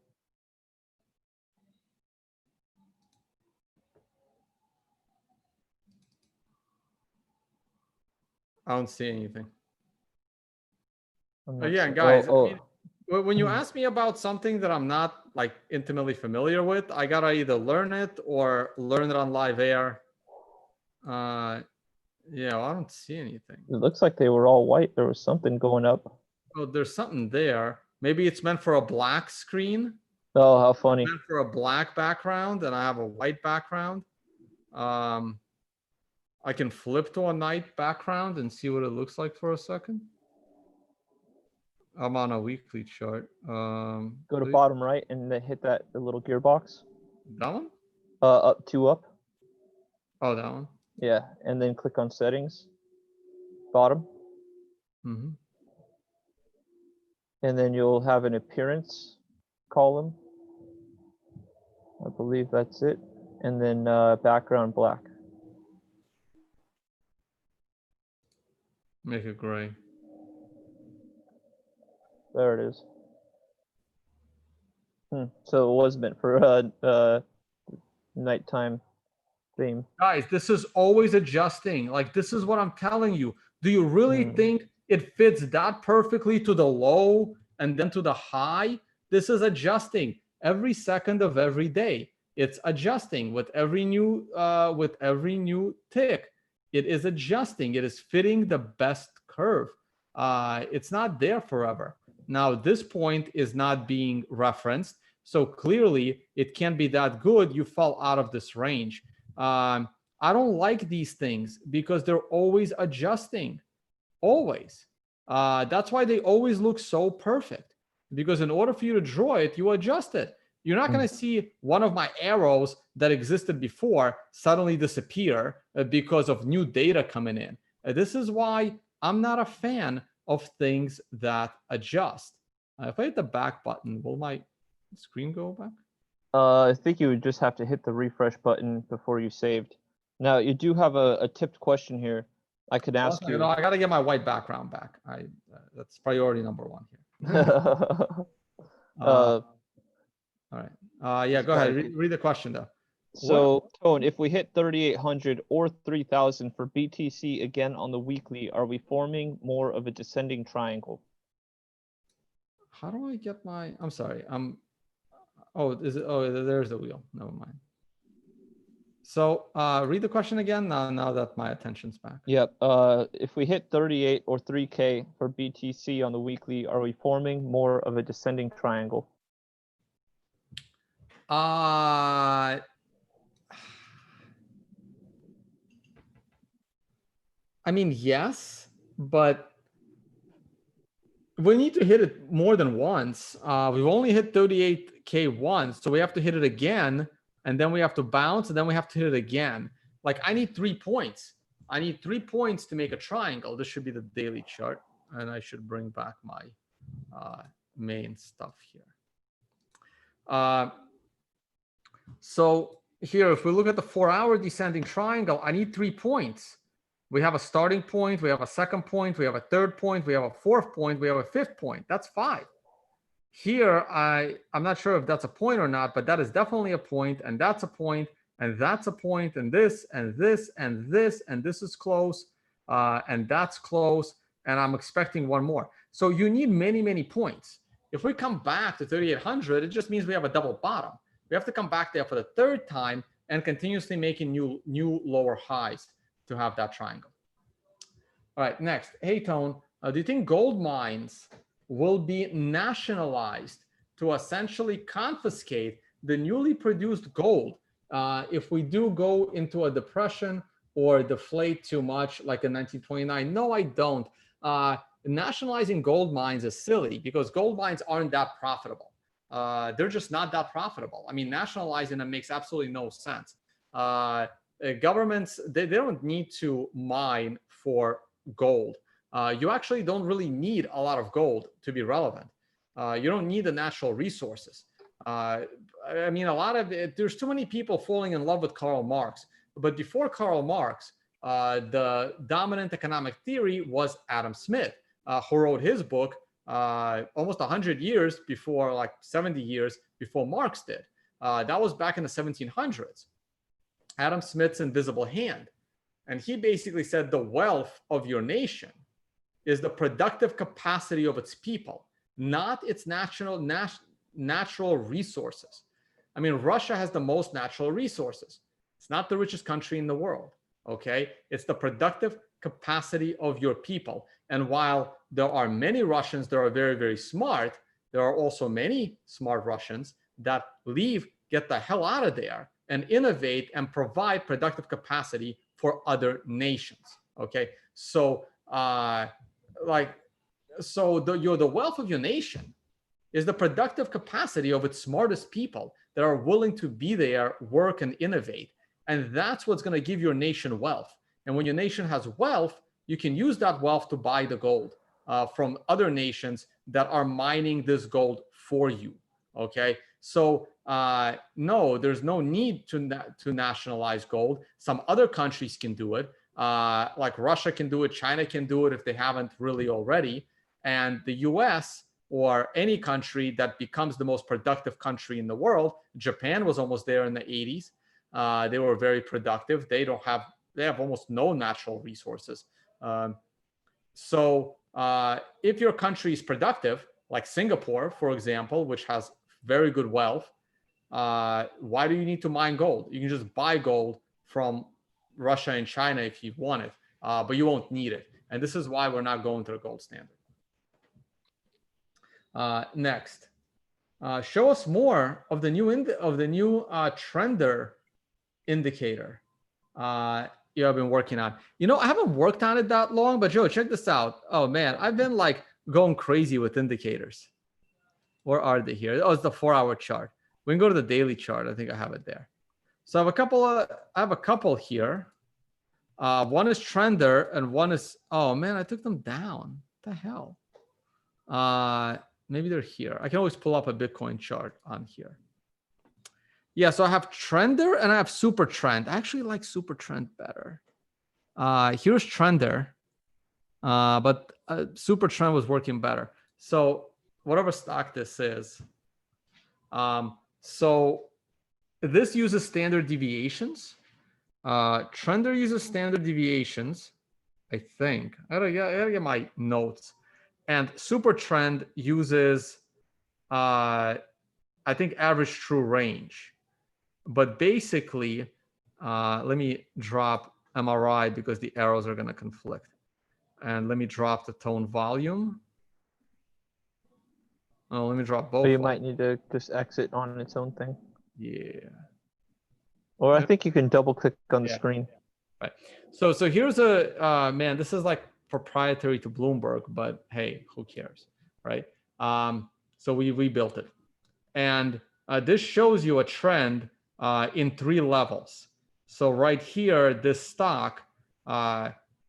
I don't see anything. I'm Oh, not yeah, sure. guys. Oh, I mean, when you ask me about something that I'm not like intimately familiar with, I gotta either learn it or learn it on live air. Yeah, well, I don't see anything. It looks like they were all white. There was something going up. Oh, there's something there. Maybe it's meant for a black screen. Oh, how funny. It's meant for a black background, and I have a white background. I can flip to a night background and see what it looks like for a second. I'm on a weekly chart. Go to bottom right and then hit the little gearbox. That one? Up, 2 up. Oh, that one? Yeah, and then click on settings. Bottom. Mm-hmm. And then you'll have an appearance column. I believe that's it. And then background black. Make it gray. There it is. So it was meant for nighttime theme. Guys, this is always adjusting. Like, this is what I'm telling you. Do you really think it fits that perfectly to the low and then to the high? This is adjusting every second of every day. It's adjusting with every new tick. It is adjusting. It is fitting the best curve. It's not there forever. Now, this point is not being referenced, so clearly it can't be that good. You fall out of this range. I don't like these things because they're always adjusting, always. That's why they always look so perfect, because in order for you to draw it, you adjust it. You're not going to see one of my arrows that existed before suddenly disappear because of new data coming in. This is why I'm not a fan of things that adjust. If I hit the back button, will my screen go back? I think you would just have to hit the refresh button before you saved. Now, you do have a tipped question here. I could ask you. I got to get my white background back. That's priority number 1 here. All right. Yeah, go ahead. Sorry. Read the question though. So, Tone, if we hit 3,800 or 3,000 for BTC again on the weekly, are we forming more of a descending triangle? How do I get my? I'm sorry. Oh, is it? Oh, there's the wheel. Never mind. So, read the question again. Now that my attention's back. Yep. If we hit 38 or 3K for BTC on the weekly, are we forming more of a descending triangle? I mean, yes, but we need to hit it more than once. We've only hit 38K once, so we have to hit it again, and then we have to bounce, and then we have to hit it again. Like, I need 3 points. I need 3 points to make a triangle. This should be the daily chart, and I should bring back my main stuff here. So here, if we look at the 4-hour descending triangle, I need 3 points. We have a starting point, we have a second point, we have a third point, we have a fourth point, we have a fifth point. That's 5. Here, I'm not sure if that's a point or not, but that is definitely a point, and that's a point, and that's a point, and this, and this, and this, and this is close, and that's close, and I'm expecting one more. So you need many, many points. If we come back to 3,800, it just means we have a double bottom. We have to come back there for the 3rd time and continuously making new lower highs to have that triangle. All right, next. Hey, Tone, do you think gold mines will be nationalized to essentially confiscate the newly produced gold if we do go into a depression or deflate too much like in 1929? No, I don't. Nationalizing gold mines is silly because gold mines aren't that profitable. They're just not that profitable. I mean, nationalizing them makes absolutely no sense. Governments, they don't need to mine for gold. You actually don't really need a lot of gold to be relevant. You don't need the natural resources. I mean, there's too many people falling in love with Karl Marx. But before Karl Marx, the dominant economic theory was Adam Smith, who wrote his book almost 100 years before, like 70 years before Marx did. That was back in the 1700s. Adam Smith's Invisible Hand. And he basically said the wealth of your nation is the productive capacity of its people, not its natural resources. I mean, Russia has the most natural resources. It's not the richest country in the world, okay? It's the productive capacity of your people. And while there are many Russians that are very, very smart, there are also many smart Russians that get the hell out of there and innovate and provide productive capacity for other nations. Okay, so the wealth of your nation is the productive capacity of its smartest people that are willing to be there, work, and innovate, and that's what's going to give your nation wealth. And when your nation has wealth, you can use that wealth to buy the gold from other nations that are mining this gold for you. Okay, so no, there's no need to nationalize gold. Some other countries can do it, like Russia can do it, China can do it if they haven't really already, and the US or any country that becomes the most productive country in the world. Japan was almost there in the 80s. They were very productive. They have almost no natural resources. So if your country is productive, like Singapore, for example, which has very good wealth, why do you need to mine gold? You can just buy gold from Russia and China if you want it, but you won't need it. And this is why we're not going to the gold standard. Next, show us more of the new trender indicator you have been working on. You know, I haven't worked on it that long, but Joe, check this out. Oh man, I've been like going crazy with indicators. Where are they here? Oh, it's the 4-hour chart. We can go to the daily chart. I think I have it there. So I have a couple here. One is trender and one is, oh man, I took them down. What the hell? Maybe they're here. I can always pull up a Bitcoin chart on here. Yeah, so I have trender and I have super trend. I actually like super trend better. Here's trender, but super trend was working better. So whatever stock this is, So this uses standard deviations. Trender uses standard deviations, I think. I gotta get my notes. And super trend uses, I think, average true range. But basically, let me drop MRI because the arrows are going to conflict. And let me drop the tone volume. Oh, let me drop both. So you might need to just exit on its own thing. Yeah. Or I think you can double click on the screen. Right. So here's a, man, this is like proprietary to Bloomberg, but hey, who cares, right? So we rebuilt it. And this shows you a trend in 3 levels. So right here, this stock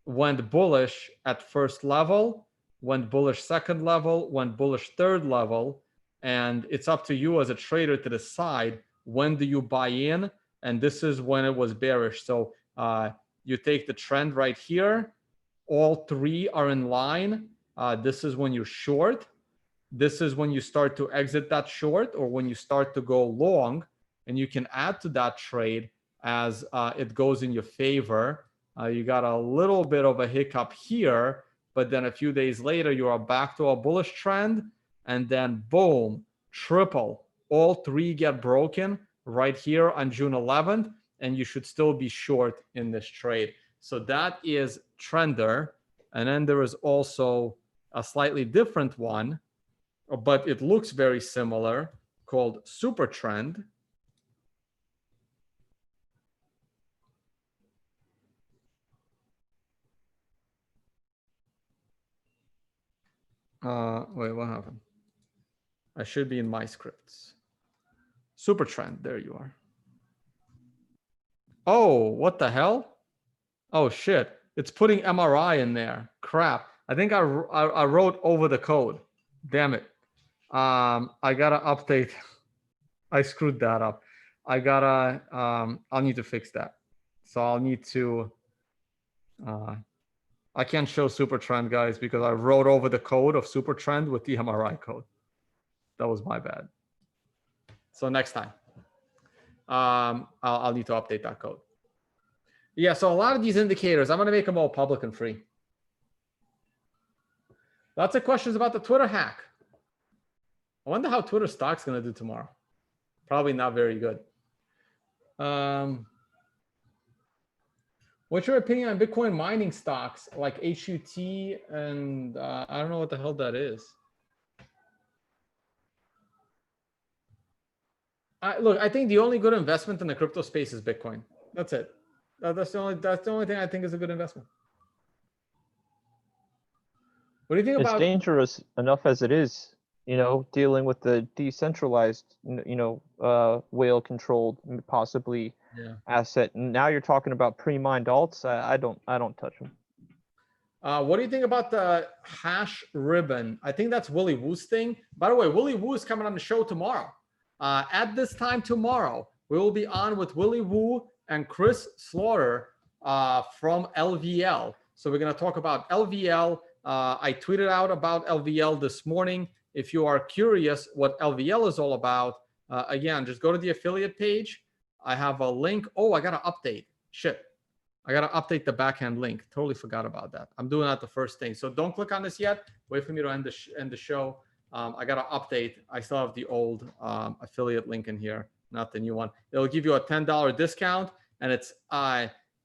went bullish at first level, went bullish second level, went bullish third level. And it's up to you as a trader to decide when do you buy in. And this is when it was bearish. So you take the trend right here. All 3 are in line. This is when you're short. This is when you start to exit that short or when you start to go long, and you can add to that trade as it goes in your favor. You got a little bit of a hiccup here, but then a few days later, you are back to a bullish trend, and then boom, triple. All 3 get broken right here on June 11th, and you should still be short in this trade. So that is Trender. And then there is also a slightly different one, but it looks very similar, called Super Trend. Wait, what happened? I should be in my scripts. Super Trend, there you are. Oh, what the hell? Oh shit, it's putting MRI in there. Crap, I think I wrote over the code. Damn it. I gotta update. I screwed that up. I'll need to fix that. So I'll need to, I can't show Super Trend, guys, because I wrote over the code of Super Trend with the MRI code. That was my bad. So next time, I'll need to update that code. Yeah, so a lot of these indicators, I'm going to make them all public and free. Lots of questions about the Twitter hack. I wonder how Twitter stock's going to do tomorrow. Probably not very good. What's your opinion on Bitcoin mining stocks like HUT and I don't know what the hell that is. Look, I think the only good investment in the crypto space is Bitcoin. That's it. That's the only thing I think is a good investment. What do you think about? It's dangerous enough as it is, dealing with the decentralized, whale controlled, possibly asset. And now you're talking about pre-mined alts. I don't touch them. What do you think about the hash ribbon? I think that's Willy Woo's thing. By the way, Willy Woo is coming on the show tomorrow. At this time tomorrow, we will be on with Willy Woo and Chris Slaughter from LVL. So we're going to talk about LVL. I tweeted out about LVL this morning. If you are curious what LVL is all about, again, just go to the affiliate page. I have a link. Oh, I got to update. Shit. I got to update the backhand link. Totally forgot about that. I'm doing that the first thing. So don't click on this yet. Wait for me to end the show. I got to update. I still have the old affiliate link in here, not the new one. It'll give you a $10 discount, and it's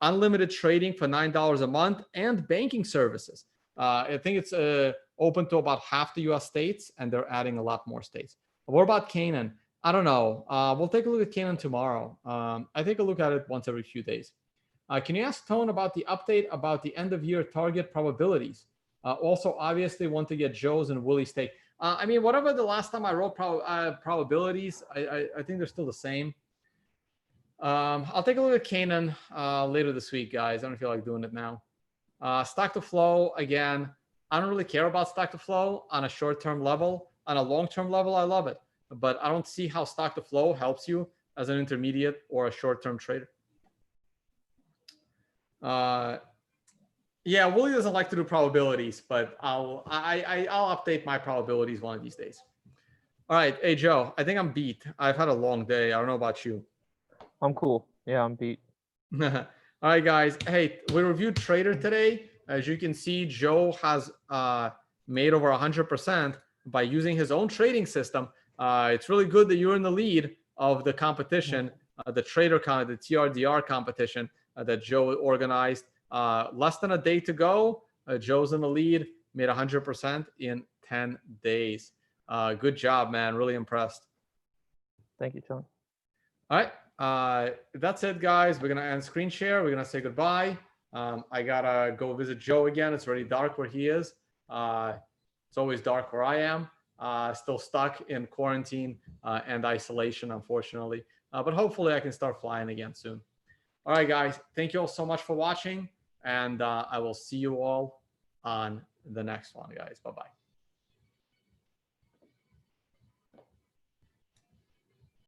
unlimited trading for $9 a month and banking services. I think it's open to about half the US states, and they're adding a lot more states. What about Canaan? I don't know. We'll take a look at Canaan tomorrow. I take a look at it once every few days. Can you ask Tone about the update about the end of year target probabilities? Also, obviously, want to get Joe's and Willie's take. I mean, whatever the last time I wrote probabilities, I think they're still the same. I'll take a look at Canaan later this week, guys. I don't feel like doing it now. Stock to flow, again, I don't really care about stock to flow on a short-term level. On a long-term level, I love it. But I don't see how stock to flow helps you as an intermediate or a short-term trader. Yeah, Willie doesn't like to do probabilities, but I'll update my probabilities one of these days. All right. Hey, Joe, I think I'm beat. I've had a long day. I don't know about you. I'm cool. Yeah, I'm beat. All right, guys. Hey, we reviewed Trader today. As you can see, Joe has made over 100% by using his own trading system. It's really good that you're in the lead of the competition, the the TRDR competition that Joe organized. Less than a day to go. Joe's in the lead, made 100% in 10 days. Good job, man. Really impressed. Thank you, Tony. All right. That's it, guys. We're going to end screen share. We're going to say goodbye. I got to go visit Joe again. It's already dark where he is. It's always dark where I am. Still stuck in quarantine and isolation, unfortunately. But hopefully I can start flying again soon. All right, guys. Thank you all so much for watching. And I will see you all on the next one, guys. Bye-bye.